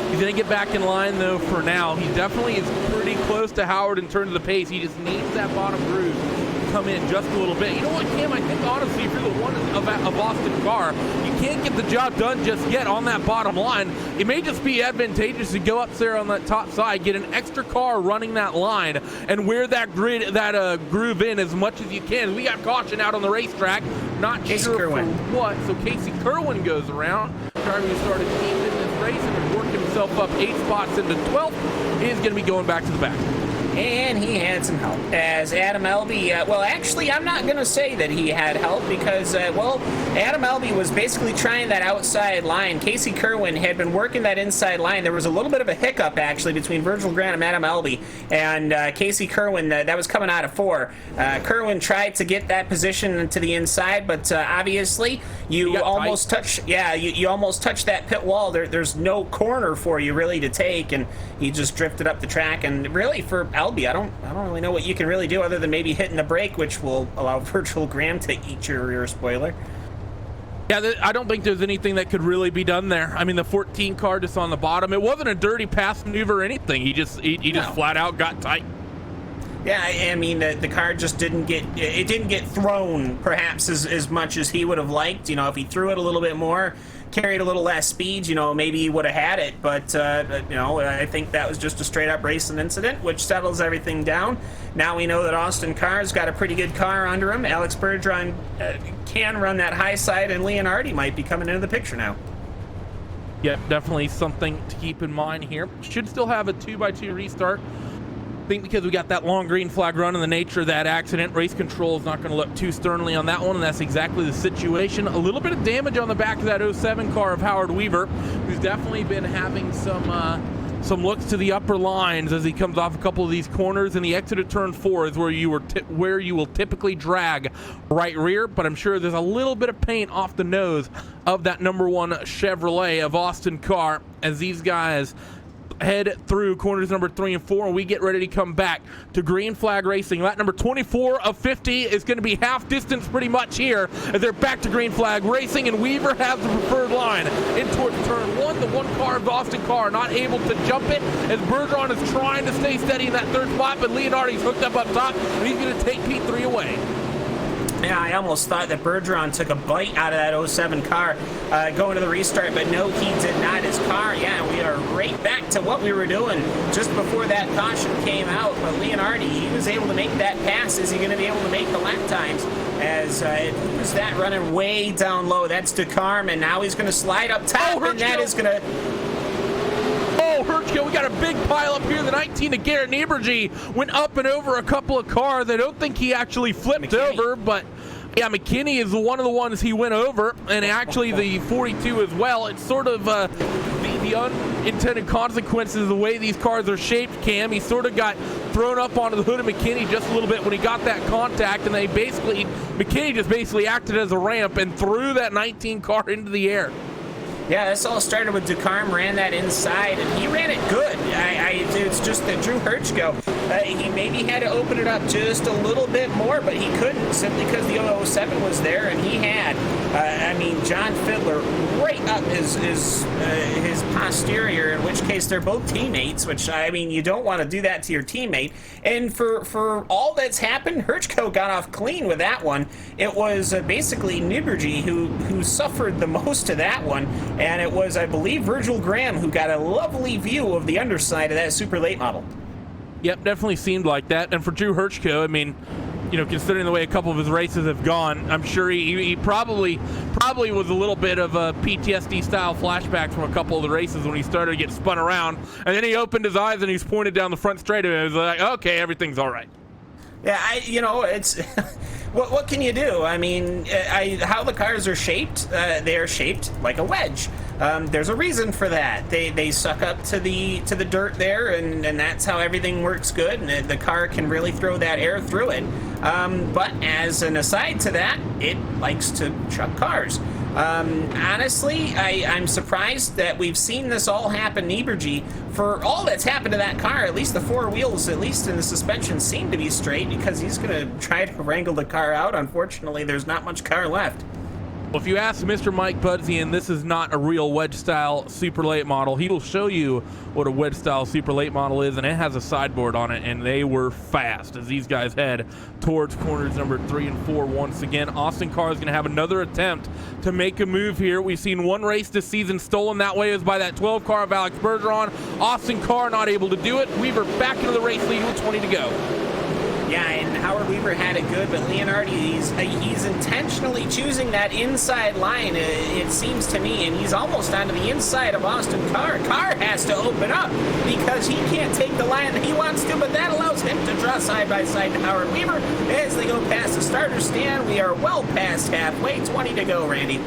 He's going to get back in line, though, for now. He definitely is pretty close to Howard in terms of the pace. He just needs that bottom groove to come in just a little bit. You know what, Cam? I think, honestly, if you're the one of Austin Carr, you can't get the job done just yet on that bottom line. It may just be advantageous to go up there on that top side, get an extra car running that line, and wear that groove in as much as you can. We got caution out on the racetrack. Not Casey sure Kerwin. for what. So Casey Kerwin goes around. Driver who started 8th in this race and has worked himself up 8 spots into 12th is going to be going back to the back. And he had some help. As Adam Elby, well, actually, I'm not going to say that he had help because, Adam Elby was basically trying that outside line. Casey Kerwin had been working that inside line. There was a little bit of a hiccup, actually, between Virgil Grant and Adam Elby. And Casey Kerwin, that was coming out of 4. Kerwin tried to get that position to the inside, but obviously, you almost touch, you almost touched that pit wall. There's no corner for you, really, to take, and he just drifted up the track. And really, for Elby, I don't really know what you can really do other than maybe hitting the brake, which will allow Virgil Graham to eat your rear spoiler. Yeah, I don't think there's anything that could really be done there. I mean, the 14 car just on the bottom, it wasn't a dirty pass maneuver or anything. He just flat out got tight. Yeah, I mean, the car just didn't get thrown perhaps as much as he would have liked. You know, if he threw it a little bit more, carried a little less speed, you know, maybe he would have had it. But, you know, I think that was just a straight-up racing incident, which settles everything down. Now we know that Austin Carr's got a pretty good car under him. Alex Bergeron can run that high side, and Leonardi might be coming into the picture now. Yep, definitely something to keep in mind here. Should still have a 2x2 restart. I think because we got that long green flag run and the nature of that accident, race control is not going to look too sternly on that one, and that's exactly the situation. A little bit of damage on the back of that 07 car of Howard Weaver, who's definitely been having some looks to the upper lines as he comes off a couple of these corners, and the exit of turn 4 is where you will typically drag right rear, but I'm sure there's a little bit of paint off the nose of that number 1 Chevrolet of Austin Carr as these guys head through corners number 3 and 4, and we get ready to come back to green flag racing. Lap number 24 of 50 is going to be half distance pretty much here as they're back to green flag racing, and Weaver has the preferred line in towards turn 1. The 1 car of Austin Carr not able to jump it as Bergeron is trying to stay steady in that 3rd spot, but Leonardi's hooked up top, and he's going to take P3 away. Yeah, I almost thought that Bergeron took a bite out of that 07 car going to the restart, but no, he did not. His car, we are right back to what we were doing just before that caution came out, but Leonardi, he was able to make that pass. Is he going to be able to make the lap times? As who's that running way down low? That's DeCarm, and now he's going to slide up top, and that is going to... Hertzko, we got a big pile up here. The 19 of Garrett Nieberge went up and over a couple of cars. I don't think he actually flipped over, but Yeah, McKinney is one of the ones he went over, and actually the 42 as well. It's sort of the unintended consequences of the way these cars are shaped, Cam. He sort of got thrown up onto the hood of McKinney just a little bit when he got that contact, and McKinney just basically acted as a ramp and threw that 19 car into the air. Yeah, this all started with Ducarme ran that inside, and he ran it good. It's just that Drew Hirschko, he maybe had to open it up just a little bit more, but he couldn't simply because the 007 was there, and he had, John Fiddler right up his posterior, in which case they're both teammates, which, you don't want to do that to your teammate. And for all that's happened, Hirschko got off clean with that one. It was basically Nibergy who suffered the most of that one. And it was, I believe, Virgil Graham who got a lovely view of the underside of that super late model. Yep, definitely seemed like that. And for Drew Hirschko, considering the way a couple of his races have gone, I'm sure he probably was a little bit of a PTSD-style flashback from a couple of the races when he started to get spun around. And then he opened his eyes and he's pointed down the front straight and he was like, okay, everything's all right. Yeah, it's... What can you do? How the cars are shaped, they are shaped like a wedge. There's a reason for that. They suck up to the dirt there, and that's how everything works good, and the car can really throw that air through it. But as an aside to that, it likes to chuck cars. Honestly, I'm surprised that we've seen this all happen in Ibergy. For all that's happened to that car, at least the four wheels, at least in the suspension, seem to be straight because he's going to try to wrangle the car out. Unfortunately, there's not much car left. Well, if you ask Mr. Mike Budzian, this is not a real wedge-style super late model. He will show you what a wedge-style super late model is, and it has a sideboard on it, and they were fast as these guys head towards corners number 3 and 4 once again. Austin Carr is going to have another attempt to make a move here. We've seen one race this season stolen that way. It was by that 12 car of Alex Bergeron. Austin Carr not able to do it. Weaver back into the race lead with 20 to go. Yeah, and Howard Weaver had it good, but Leonardi, he's intentionally choosing that inside line, it seems to me, and he's almost onto the inside of Austin Carr. Carr has to open up because he can't take the line that he wants to, but that allows him to draw side by side to Howard Weaver as they go past the starter stand. We are well past halfway, 20 to go, Randy.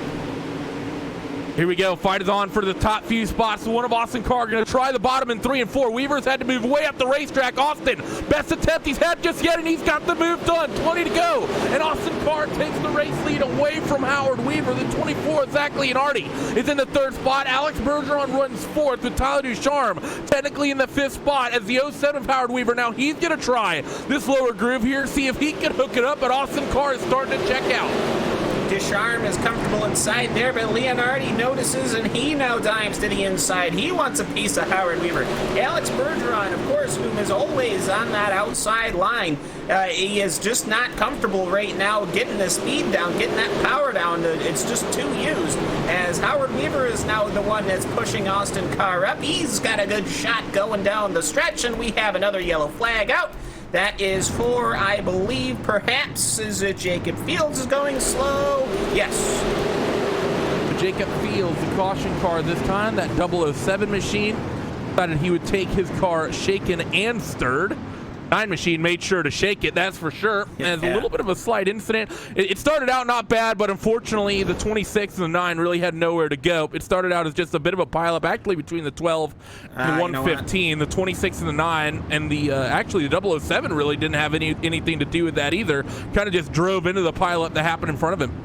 Here we go. Fight is on for the top few spots. One of Austin Carr going to try the bottom in 3 and 4. Weaver's had to move way up the racetrack. Austin, best attempt he's had just yet, and he's got the move done. 20 to go. And Austin Carr takes the race lead away from Howard Weaver. The 24, Zach Leonardi, is in the 3rd spot. Alex Bergeron runs 4th with Tyler Ducharme technically in the 5th spot as the 07 of Howard Weaver. Now he's going to try this lower groove here, see if he can hook it up, but Austin Carr is starting to check out. Ducharme is comfortable inside there, but Leonardi notices, and he now dives to the inside. He wants a piece of Howard Weaver. Alex Bergeron, of course, whom is always on that outside line, he is just not comfortable right now getting the speed down, getting that power down. It's just too used, as Howard Weaver is now the one that's pushing Austin Carr up. He's got a good shot going down the stretch, and we have another yellow flag out. That is for, I believe, perhaps, is it Jacob Fields is going slow? Yes. Jacob Fields, the caution car this time, that 007 machine, decided he would take his car shaken and stirred. 9 machine made sure to shake it, that's for sure. Yeah. And a little bit of a slight incident. It started out not bad, but unfortunately the 26 and the 9 really had nowhere to go. It started out as just a bit of a pileup, actually between the 12 and the 115. The 26 and the 9, and the actually the 007 really didn't have anything to do with that either. Kind of just drove into the pileup that happened in front of him.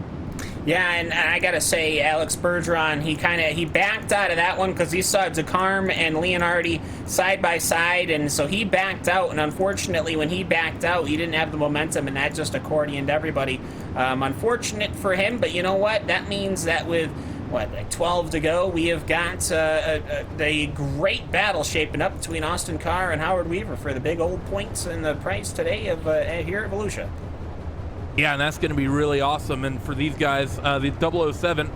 Yeah, and I gotta say, Alex Bergeron, he backed out of that one because he saw Ducarme and Leonardi side by side, and so he backed out, and unfortunately when he backed out, he didn't have the momentum, and that just accordioned everybody. Unfortunate for him, but you know what? That means that with, like 12 to go, we have got a great battle shaping up between Austin Carr and Howard Weaver for the big old points and the price today of here at Volusia. Yeah, and that's going to be really awesome. And for these guys, the 007,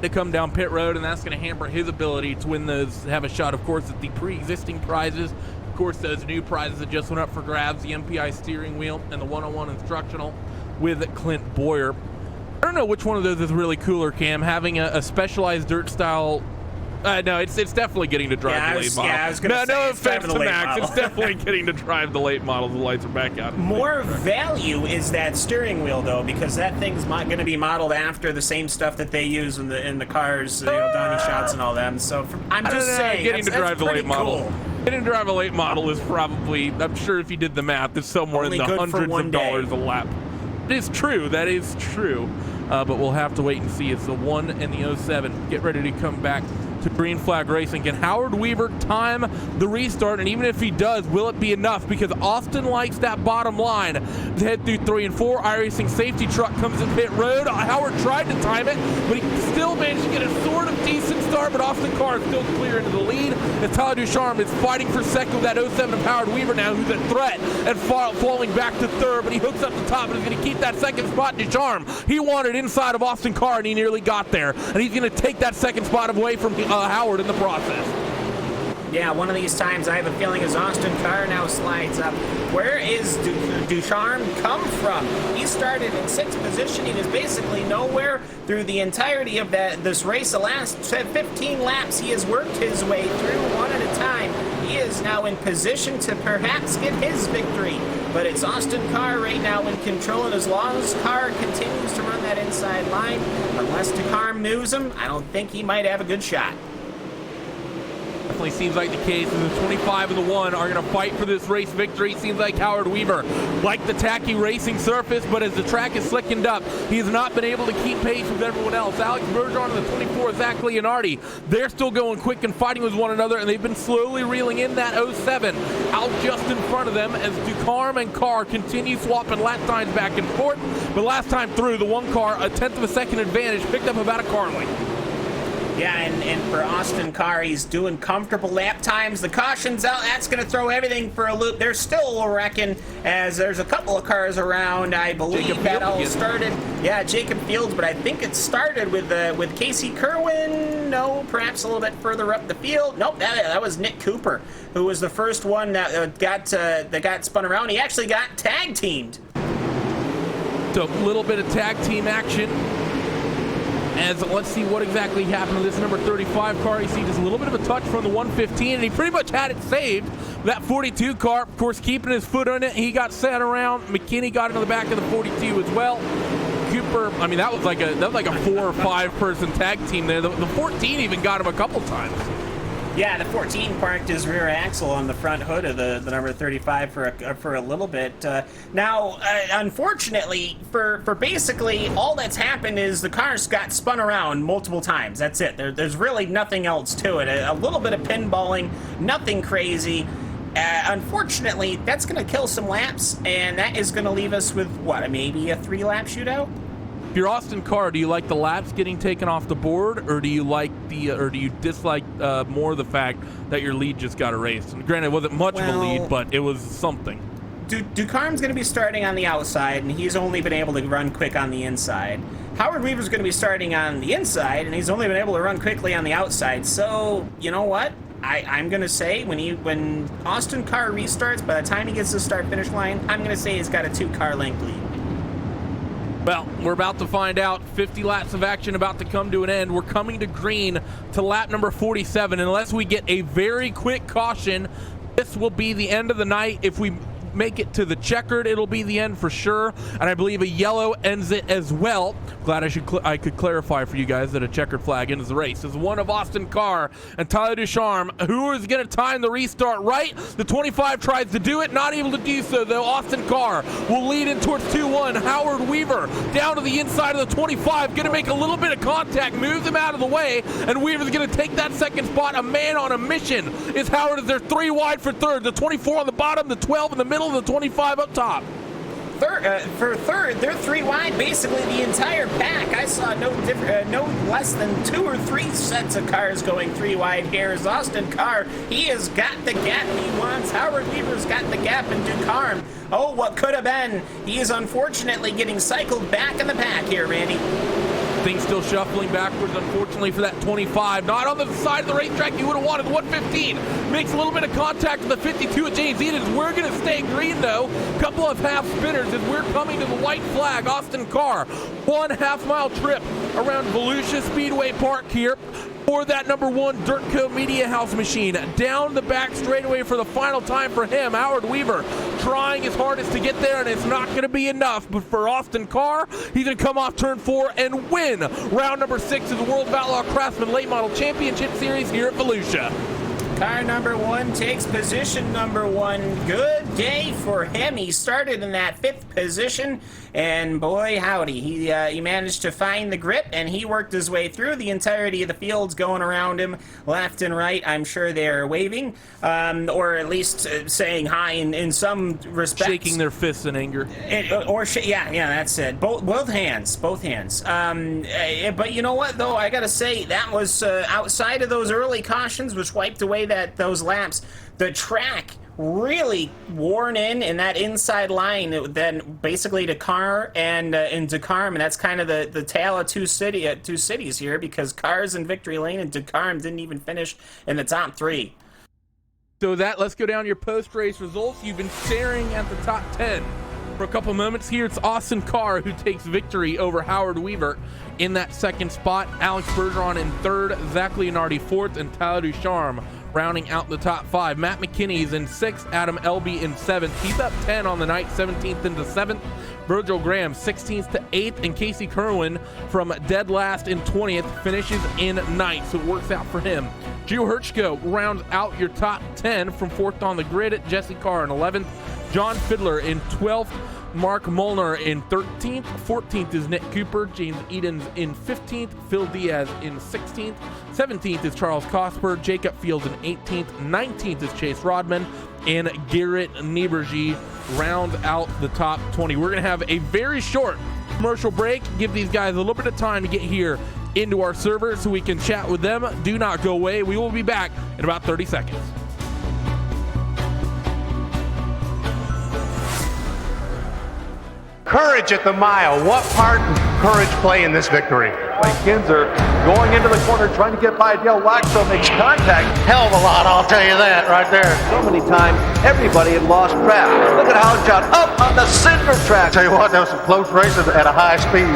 they come down pit road, and that's going to hamper his ability to win those, have a shot, of course, at the pre-existing prizes. Of course, those new prizes that just went up for grabs, the MPI steering wheel and the 101 instructional with Clint Boyer. I don't know which one of those is really cooler, Cam, having a specialized dirt style No, it's definitely getting to drive the late model. Yeah, I was gonna say, no it's offense driving to the late Max. model. It's definitely getting to drive the late model. The lights are back on. More value is that steering wheel, though, because that thing's going to be modeled after the same stuff that they use in the cars, Donnie shots and all them. So I'm just saying, getting to drive the late model. Cool. Getting to drive a late model is probably, I'm sure if you did the math, it's somewhere Only in the good for hundreds one of dollars day. a lap. It is true. That is true. But we'll have to wait and see. It's the 1 and the 07. Get ready to come back to Green Flag Racing. Can Howard Weaver time the restart? And even if he does, will it be enough? Because Austin likes that bottom line to head through 3 and 4. iRacing safety truck comes in pit road. Howard tried to time it, but he still managed to get a sort of decent start. But Austin Carr is still clear into the lead. And Tyler Ducharme is fighting for second with that 07 of Howard Weaver now, who's a threat and falling back to third. But he hooks up the top and is going to keep that second spot. Ducharme, he wanted inside of Austin Carr, and he nearly got there. And he's going to take that second spot away from Howard in the process. Yeah, one of these times I have a feeling as Austin Carr now slides up. Where is Ducharme come from? He started in 6th position. He was basically nowhere through the entirety of this race. The last 15 laps, he has worked his way through one at a time. He is now in position to perhaps get his victory. But it's Austin Carr right now in control, and as long as Carr continues to run that inside line, unless Ducharme moves him, I don't think he might have a good shot. Definitely seems like the case. And the 25 and the 1 are going to fight for this race victory. Seems like Howard Weaver liked the tacky racing surface, but as the track is slickened up, he has not been able to keep pace with everyone else. Alex Bergeron and the 24, Zach Leonardi, they're still going quick and fighting with one another, and they've been slowly reeling in that 07 out just in front of them as Ducharme and Carr continue swapping lap times back and forth. But last time through, the one car, a 10th of a second advantage, picked up about a car length. Yeah, and for Austin Carr, he's doing comfortable lap times. The caution's out. That's going to throw everything for a loop. There's still a wrecking as there's a couple of cars around. I believe that all started. Yeah, Jacob Fields, but I think it started with Casey Kerwin. No, perhaps a little bit further up the field. Nope, that was Nick Cooper, who was the first one that got spun around. He actually got tag teamed. So a little bit of tag team action. As let's see what exactly happened to this number 35 car. You see just a little bit of a touch from the 115, and he pretty much had it saved. That 42 car, of course, keeping his foot on it. He got set around. McKinney got into the back of the 42 as well. Cooper, I mean, that was like a 4 or 5 person tag team there. The 14 even got him a couple times. Yeah, the 14 parked his rear axle on the front hood of the number 35 for a little bit. Now, unfortunately, for basically all that's happened is the cars got spun around multiple times. That's it. There's really nothing else to it. A little bit of pinballing, nothing crazy. Unfortunately, that's going to kill some laps, and that is going to leave us with, what, maybe a 3-lap shootout? If you're Austin Carr, do you like the laps getting taken off the board, or do you dislike more the fact that your lead just got erased? And granted, it wasn't much of a lead, but it was something. Ducharme's going to be starting on the outside, and he's only been able to run quick on the inside. Howard Weaver's going to be starting on the inside, and he's only been able to run quickly on the outside. So, you know what? I'm going to say when Austin Carr restarts, by the time he gets to the start-finish line, I'm going to say he's got a 2-car length lead. Well, we're about to find out. 50 laps of action about to come to an end. We're coming to green to lap number 47. Unless we get a very quick caution, this will be the end of the night. If we make it to the checkered, it'll be the end for sure, and I believe a yellow ends it as well. Glad I could clarify for you guys that a checkered flag ends the race. Is one of Austin Carr and Tyler Ducharme, who is going to time the restart right. The 25 tries to do it, not able to do so though. Austin Carr will lead in towards 2-1. Howard Weaver down to the inside of the 25, going to make a little bit of contact, moves him out of the way, and Weaver's going to take that second spot. A man on a mission is Howard, as they're 3 wide for third. The 24 on the bottom, the 12 in the middle, the 25 up top. For third, they're 3 wide, basically the entire pack. I saw no less than 2 or 3 sets of cars going 3 wide here. As Austin Carr, he has got the gap he wants. Howard Weaver's got the gap in Ducharme. Oh, what could have been. He is unfortunately getting cycled back in the pack here, Randy. Things still shuffling backwards, unfortunately, for that 25. Not on the side of the racetrack you would have wanted. 115 makes a little bit of contact with the 52 at James Edens. We're going to stay green, though. Couple of half spinners as we're coming to the white flag. Austin Carr, 1.5 mile trip around Volusia Speedway Park here for that number 1 Dirtco Media House machine. Down the back straightaway for the final time for him. Howard Weaver trying his hardest to get there, and it's not going to be enough. But for Austin Carr, he's going to come off turn 4 and win round number 6 of the World of Outlaw Craftsman Late Model Championship Series here at Volusia. Car number 1 takes position number 1. Good day for him. He started in that 5th position, and boy howdy, he managed to find the grip, and he worked his way through. The entirety of the field's going around him left and right. I'm sure they're waving, or at least saying hi in some respects. Shaking their fists in anger. Yeah, that's it. Both hands. But you know what, though? I gotta say, that was outside of those early cautions, which wiped away those laps. The track really worn in that inside line, then basically to Carr and into Carm, and that's kind of the tale of two cities here, because Carr's in victory lane and DeCarm didn't even finish in the top 3. So let's go down your post-race results. You've been staring at the top 10 for a couple moments here. It's Austin Carr who takes victory over Howard Weaver in that 2nd spot. Alex Bergeron in 3rd, Zach Leonardi 4th, and Tyler Ducharme rounding out the top 5. Matt McKinney's in 6th, Adam Elby in 7th. He's up 10 on the night, 17th into 7th. Virgil Graham 16th to 8th, and Casey Kerwin from dead last in 20th finishes in 9th, so it works out for him. Gio Hirschko rounds out your top 10 from 4th on the grid. Jesse Carr in 11th, John Fiddler in 12th, Mark Molnar in 13th, 14th is Nick Cooper, James Edens in 15th, Phil Diaz in 16th, 17th is Charles Cosper, Jacob Fields in 18th, 19th is Chase Rodman, and Garrett Niebergy round out the top 20. We're going to have a very short commercial break, give these guys a little bit of time to get here into our server so we can chat with them. Do not go away. We will be back in about 30 seconds. Courage at the mile. What part did courage play in this victory? Kinzer going into the corner, trying to get by Dale Waxo, makes contact. Hell of a lot, I'll tell you that right there. So many times, everybody had lost track. Look at how it shot up on the center track. Tell you what, that was some close races at a high speed.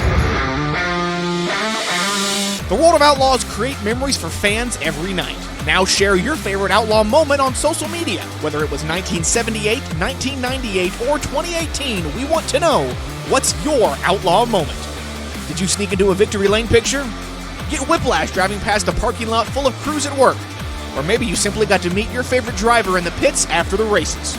The World of Outlaws create memories for fans every night. Now share your favorite Outlaw moment on social media. Whether it was 1978, 1998, or 2018, we want to know, what's your Outlaw moment? Did you sneak into a victory lane picture? Get whiplash driving past a parking lot full of crews at work? Or maybe you simply got to meet your favorite driver in the pits after the races.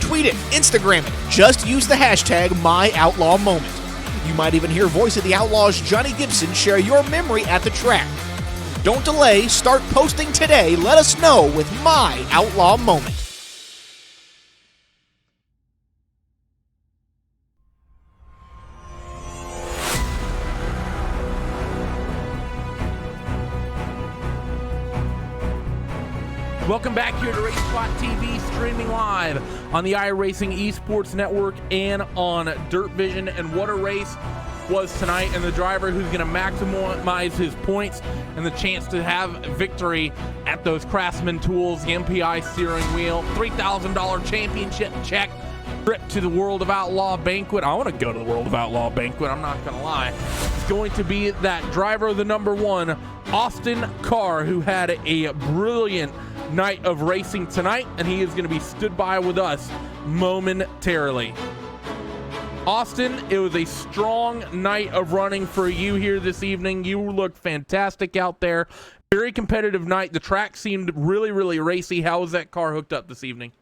Tweet it, Instagram it, just use the hashtag #MyOutlawMoment. You might even hear Voice of the Outlaws Johnny Gibson share your memory at the track. Don't delay, start posting today. Let us know with My Outlaw Moment. Welcome back here to RaceSpot TV, streaming live on the iRacing Esports Network and on Dirt Vision. And what a race was tonight, and the driver who's going to maximize his points and the chance to have victory at those Craftsman tools, the MPI steering wheel, $3,000 championship check, trip to the World of Outlaw banquet. I want to go to the World of Outlaw banquet, I'm not going to lie. It's going to be that driver of the number 1, Austin Carr, who had a brilliant night of racing tonight, and he is going to be stood by with us momentarily. Austin, it was a strong night of running for you here this evening. You looked fantastic out there. Very competitive night. The track seemed really, really racy. How was that car hooked up this evening?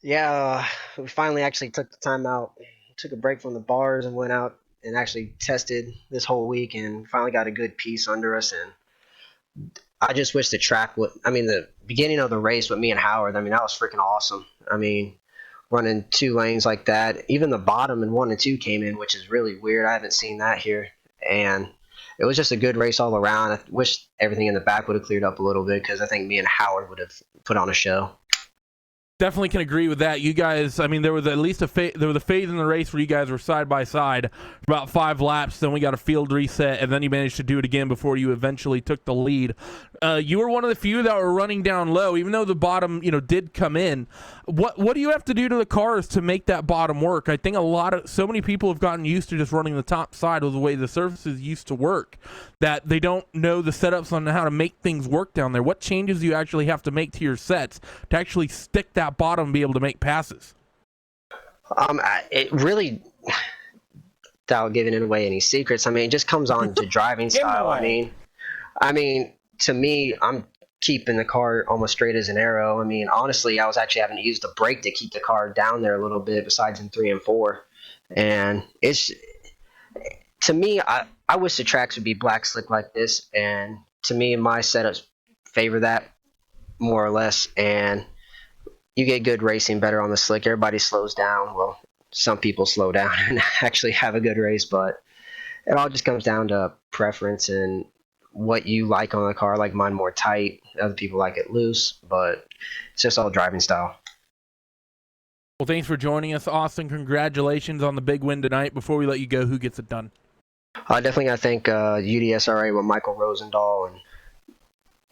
Yeah, we finally actually took the time out, took a break from the bars and went out and actually tested this whole week and finally got a good piece under us. And I just wish the track would, the beginning of the race with me and Howard, that was freaking awesome. Running 2 lanes like that. Even the bottom in 1 and 2 came in, which is really weird. I haven't seen that here. And it was just a good race all around. I wish everything in the back would have cleared up a little bit, because I think me and Howard would have put on a show. definitely can agree with that. You guys, I mean, there was at least there was a phase in the race where you guys were side by side for about 5 laps. Then we got a field reset, and then you managed to do it again before you eventually took the lead. You were one of the few that were running down low, even though the bottom, did come in. What do you have to do to the cars to make that bottom work? I think so many people have gotten used to just running the top side of the way the surfaces used to work, that they don't know the setups on how to make things work down there. What changes do you actually have to make to your sets to actually stick that bottom and be able to make passes? It really, without giving away any secrets, it just comes on to driving style. I mean, to me, I'm keeping the car almost straight as an arrow. Honestly, I was actually having to use the brake to keep the car down there a little bit, besides in 3 and 4. And to me, I wish the tracks would be black slick like this. And to me, my setups favor that more or less. And you get good racing better on the slick. Everybody slows down. Well, some people slow down and actually have a good race, but it all just comes down to preference and what you like on the car. Like mine more tight, other people like it loose, but it's just all driving style. Well, thanks for joining us, Austin. Congratulations on the big win tonight. Before we let you go, who gets it done? I definitely got to thank UDSRA with Michael Rosendahl and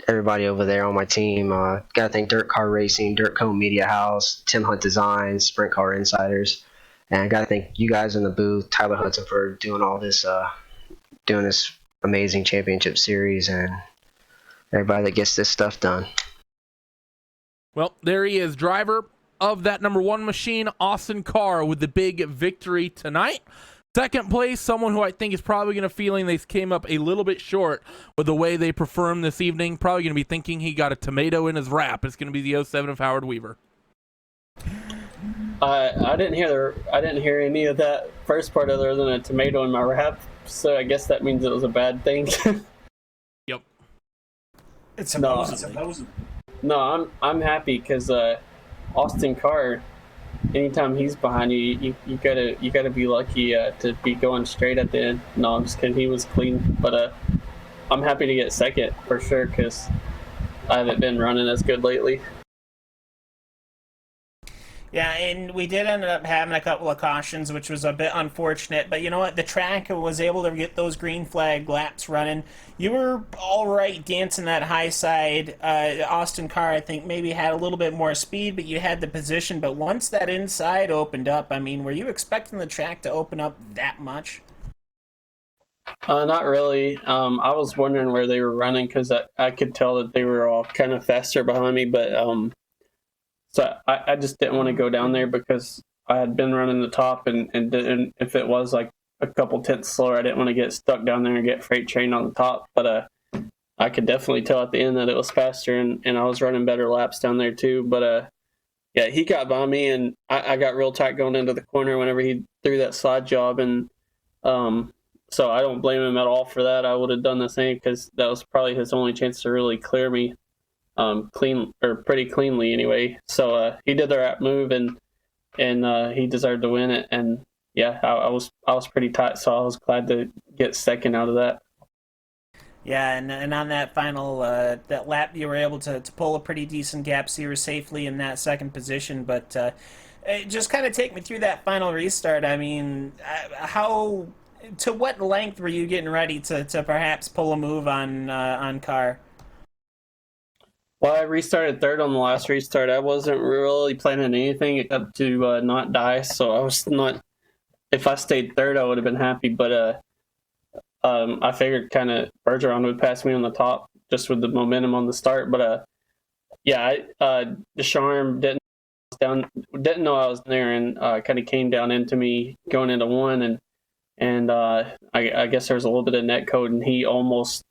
everybody over there on my team. Got to thank Dirt Car Racing, Dirt Co Media House, Tim Hunt Designs, Sprint Car Insiders, and I got to thank you guys in the booth, Tyler Hudson, for doing all this, doing this amazing championship series, and everybody that gets this stuff done. Well, there he is, driver of that number 1 machine, Austin Carr, with the big victory tonight. Second place, someone who I think is probably going to feeling they came up a little bit short with the way they performed this evening. Probably going to be thinking he got a tomato in his wrap. It's going to be the 07 of Howard Weaver. I didn't hear any of that first part other than a tomato in my wrap. So I guess that means it was a bad thing. Yep. It's supposedly. No, I'm happy because Austin Carr, anytime he's behind you, you gotta be lucky to be going straight at the end. No, I'm just kidding. He was clean, but I'm happy to get second for sure because I haven't been running as good lately. Yeah, and we did end up having a couple of cautions, which was a bit unfortunate. But you know what? The track was able to get those green flag laps running. You were all right dancing that high side. Austin Carr, I think, maybe had a little bit more speed, but you had the position. But once that inside opened up, were you expecting the track to open up that much? Not really. I was wondering where they were running because I could tell that they were all kind of faster behind me, but so I just didn't want to go down there because I had been running the top, and if it was like a couple tenths slower, I didn't want to get stuck down there and get freight trained on the top. But I could definitely tell at the end that it was faster, and I was running better laps down there too. But yeah, he got by me, and I got real tight going into the corner whenever he threw that slide job, and so I don't blame him at all for that. I would have done the same because that was probably his only chance to really clear me. Pretty cleanly anyway. So he did the right move, and he deserved to win it. And yeah, I was pretty tight, so I was glad to get second out of that. Yeah, and on that final that lap, you were able to pull a pretty decent gap, so you were safely in that second position. But just kind of take me through that final restart. How to what length were you getting ready to perhaps pull a move on Carr? Well, I restarted third on the last restart. I wasn't really planning anything except to not die, so I was not. If I stayed third, I would have been happy. But I figured kind of Bergeron would pass me on the top just with the momentum on the start. But yeah, Descharm didn't know I was there, and kind of came down into me going into one, and I guess there was a little bit of net code, and he almost.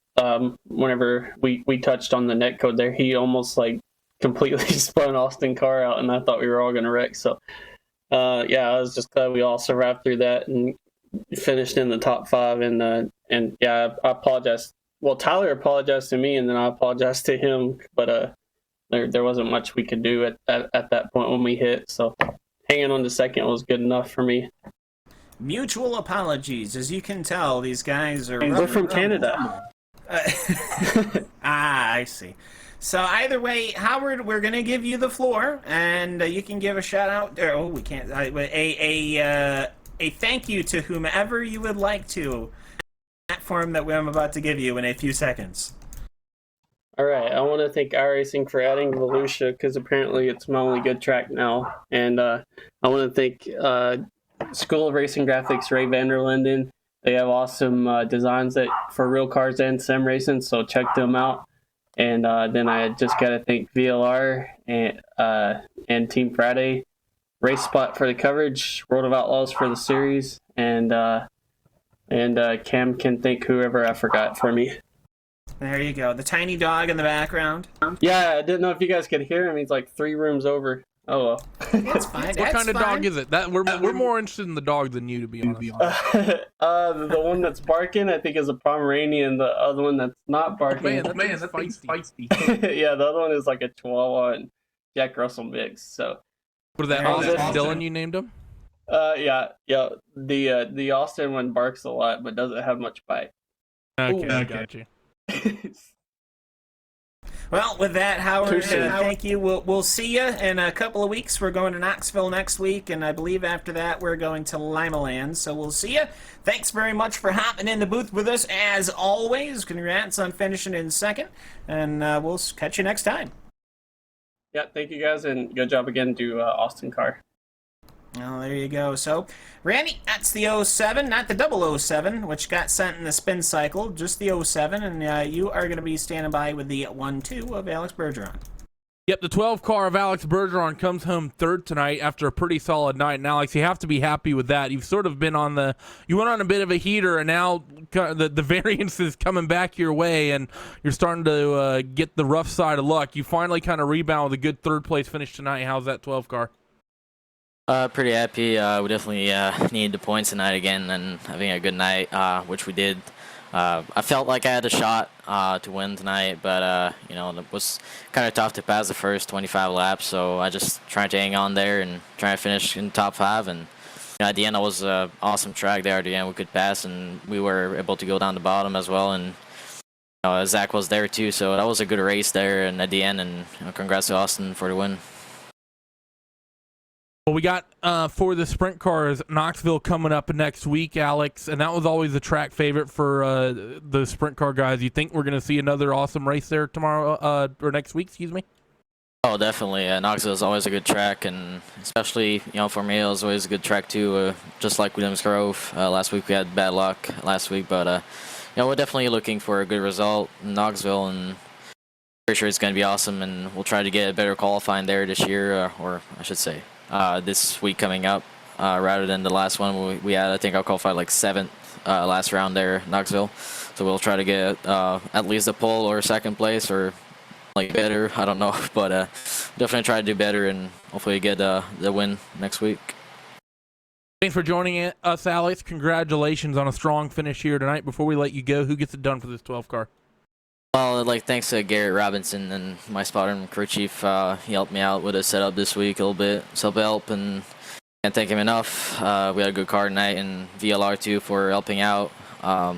Whenever we touched on the net code there, he almost like completely spun Austin Carr out, and I thought we were all going to wreck. So, yeah, I was just glad we all survived through that and finished in the top 5. And yeah, I apologize. Well, Tyler apologized to me, and then I apologized to him. But there wasn't much we could do at that point when we hit. So, hanging on to second was good enough for me. Mutual apologies. As you can tell, these guys are... We're from Canada. I see. So either way, Howard, we're gonna give you the floor, and you can give a shout out. Oh, we can't. A thank you to whomever you would like to. Platform that I'm about to give you in a few seconds. All right, I want to thank iRacing for adding Volusia because apparently it's my only good track now, and I want to thank School of Racing Graphics, Ray Vanderlinden. They have awesome designs for real cars and sim racing, so check them out. And then I just got to thank VLR and Team Friday, Race Spot for the coverage, World of Outlaws for the series, and Cam can thank whoever I forgot for me. There you go. The tiny dog in the background. Yeah, I didn't know if you guys could hear him. He's like 3 rooms over. Oh well. It's fine. What kind of dog is it? That we're more interested in the dog than you, to be honest. The one that's barking, I think, is a Pomeranian. The other one that's not barking, That thing's feisty. yeah, the other one is like a Chihuahua and Jack Russell mix. So, What is that? Oh, that's Dylan, you named him? yeah. The Austin one barks a lot, but doesn't have much bite. Okay, got you. Well, with that, Howard, thank you. We'll see you in a couple of weeks. We're going to Knoxville next week, and I believe after that we're going to Limaland. So we'll see you. Thanks very much for hopping in the booth with us, as always. Congrats on finishing in second, and we'll catch you next time. Yeah, thank you guys, and good job again to Austin Carr. Oh, there you go. So, Randy, that's the 07, not the 007, which got sent in the spin cycle, just the 07, and you are going to be standing by with the 1-2 of Alex Bergeron. Yep, the 12 car of Alex Bergeron comes home third tonight after a pretty solid night. And Alex, you have to be happy with that. You've sort of been you went on a bit of a heater, and now the variance is coming back your way, and you're starting to get the rough side of luck. You finally kind of rebound with a good third place finish tonight. How's that 12 car? Pretty happy. We definitely needed the points tonight again, and having a good night, which we did. I felt like I had a shot to win tonight, but it was kind of tough to pass the first 25 laps. So I just tried to hang on there and try to finish in the top 5. And at the end, it was an awesome track there. At the end, we could pass, and we were able to go down the bottom as well. And Zach was there too, so that was a good race there. And at the end, and congrats to Austin for the win. Well, we got for the sprint cars, Knoxville coming up next week, Alex, and that was always a track favorite for the sprint car guys. You think we're going to see another awesome race there tomorrow or next week? Excuse me. Oh, definitely. Knoxville is always a good track, and especially for me, it was always a good track too. Just like Williams Grove last week, we had bad luck last week, but we're definitely looking for a good result in Knoxville, and pretty sure it's going to be awesome. And we'll try to get a better qualifying there this year, or I should say. This week coming up, rather than the last one we had. I think I qualified like 7th last round there, Knoxville. So we'll try to get at least a pole or second place or like better. I don't know, but definitely try to do better and hopefully get the win next week. Thanks for joining us, Alex. Congratulations on a strong finish here tonight. Before we let you go, who gets it done for this 12 car? Well, thanks to Garrett Robinson and my spotter and crew chief. He helped me out with a setup this week a little bit, help, and can't thank him enough. We had a good car tonight, and VLR too for helping out for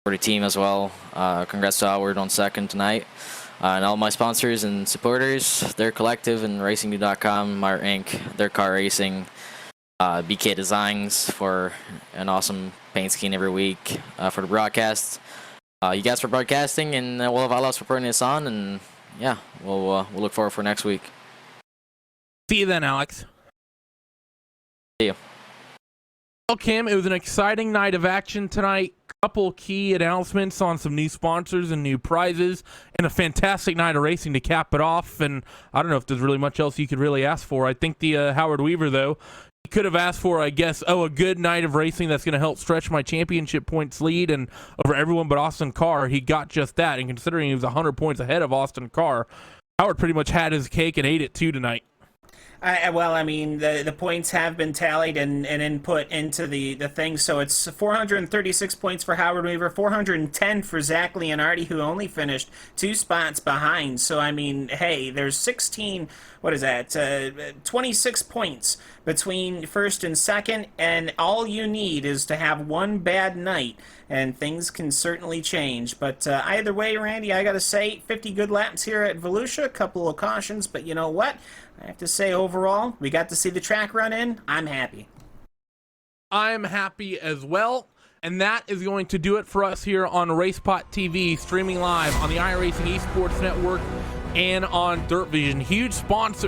the team as well. Congrats to Howard on second tonight. And all my sponsors and supporters, their collective and racing.com, Meyer Inc., their car racing, BK Designs for an awesome paint scheme every week for the broadcast. You guys for broadcasting, and we'll have Outlaws for putting this on, and yeah, we'll look forward for next week. See you then, Alex. See you. Well, Kim, it was an exciting night of action tonight. Couple key announcements on some new sponsors and new prizes, and a fantastic night of racing to cap it off. And I don't know if there's really much else you could really ask for. I think the Howard Weaver, though, could have asked for, I guess, a good night of racing that's going to help stretch my championship points lead and over everyone but Austin Carr. He got just that, and considering he was 100 points ahead of Austin Carr, Howard pretty much had his cake and ate it too tonight. Well, I mean, the points have been tallied and input into the thing, so it's 436 points for Howard Weaver, 410 for Zach Leonardi, who only finished 2 spots behind. So, I mean, hey, there's 26 points between first and second, and all you need is to have one bad night, and things can certainly change. But either way, Randy, I gotta say, 50 good laps here at Volusia, a couple of cautions, but you know what? I have to say, overall, we got to see the track run in. I'm happy. I'm happy as well. And that is going to do it for us here on RacePot TV, streaming live on the iRacing Esports Network and on Dirt Vision. Huge thanks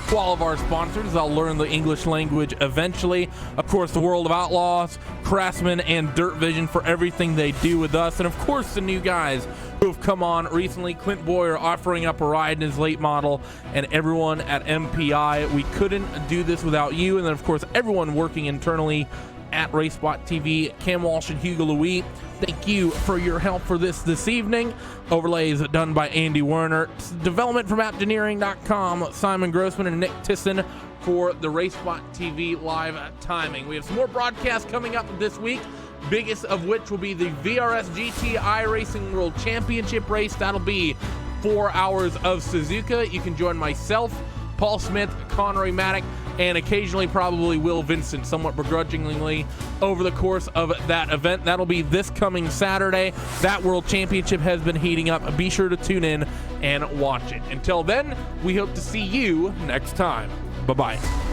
to all of our sponsors. I'll learn the English language eventually. Of course, the World of Outlaws, Craftsman, and Dirt Vision for everything they do with us. And of course, the new guys who have come on recently. Clint Boyer offering up a ride in his late model, and everyone at MPI. We couldn't do this without you. And then, of course, everyone working internally at RaceBot TV, Cam Walsh and Hugo Louis. Thank you for your help for this evening. Overlays done by Andy Werner. Development from Appgeneering.com, Simon Grossman and Nick Tisson for the RaceBot TV live timing. We have some more broadcasts coming up this week, biggest of which will be the VRS GT iRacing World Championship race. That'll be 4 hours of Suzuka. You can join myself, Paul Smith, Connery Maddock, and occasionally probably Will Vincent, somewhat begrudgingly, over the course of that event. That'll be this coming Saturday. That World Championship has been heating up. Be sure to tune in and watch it. Until then, we hope to see you next time. Bye-bye.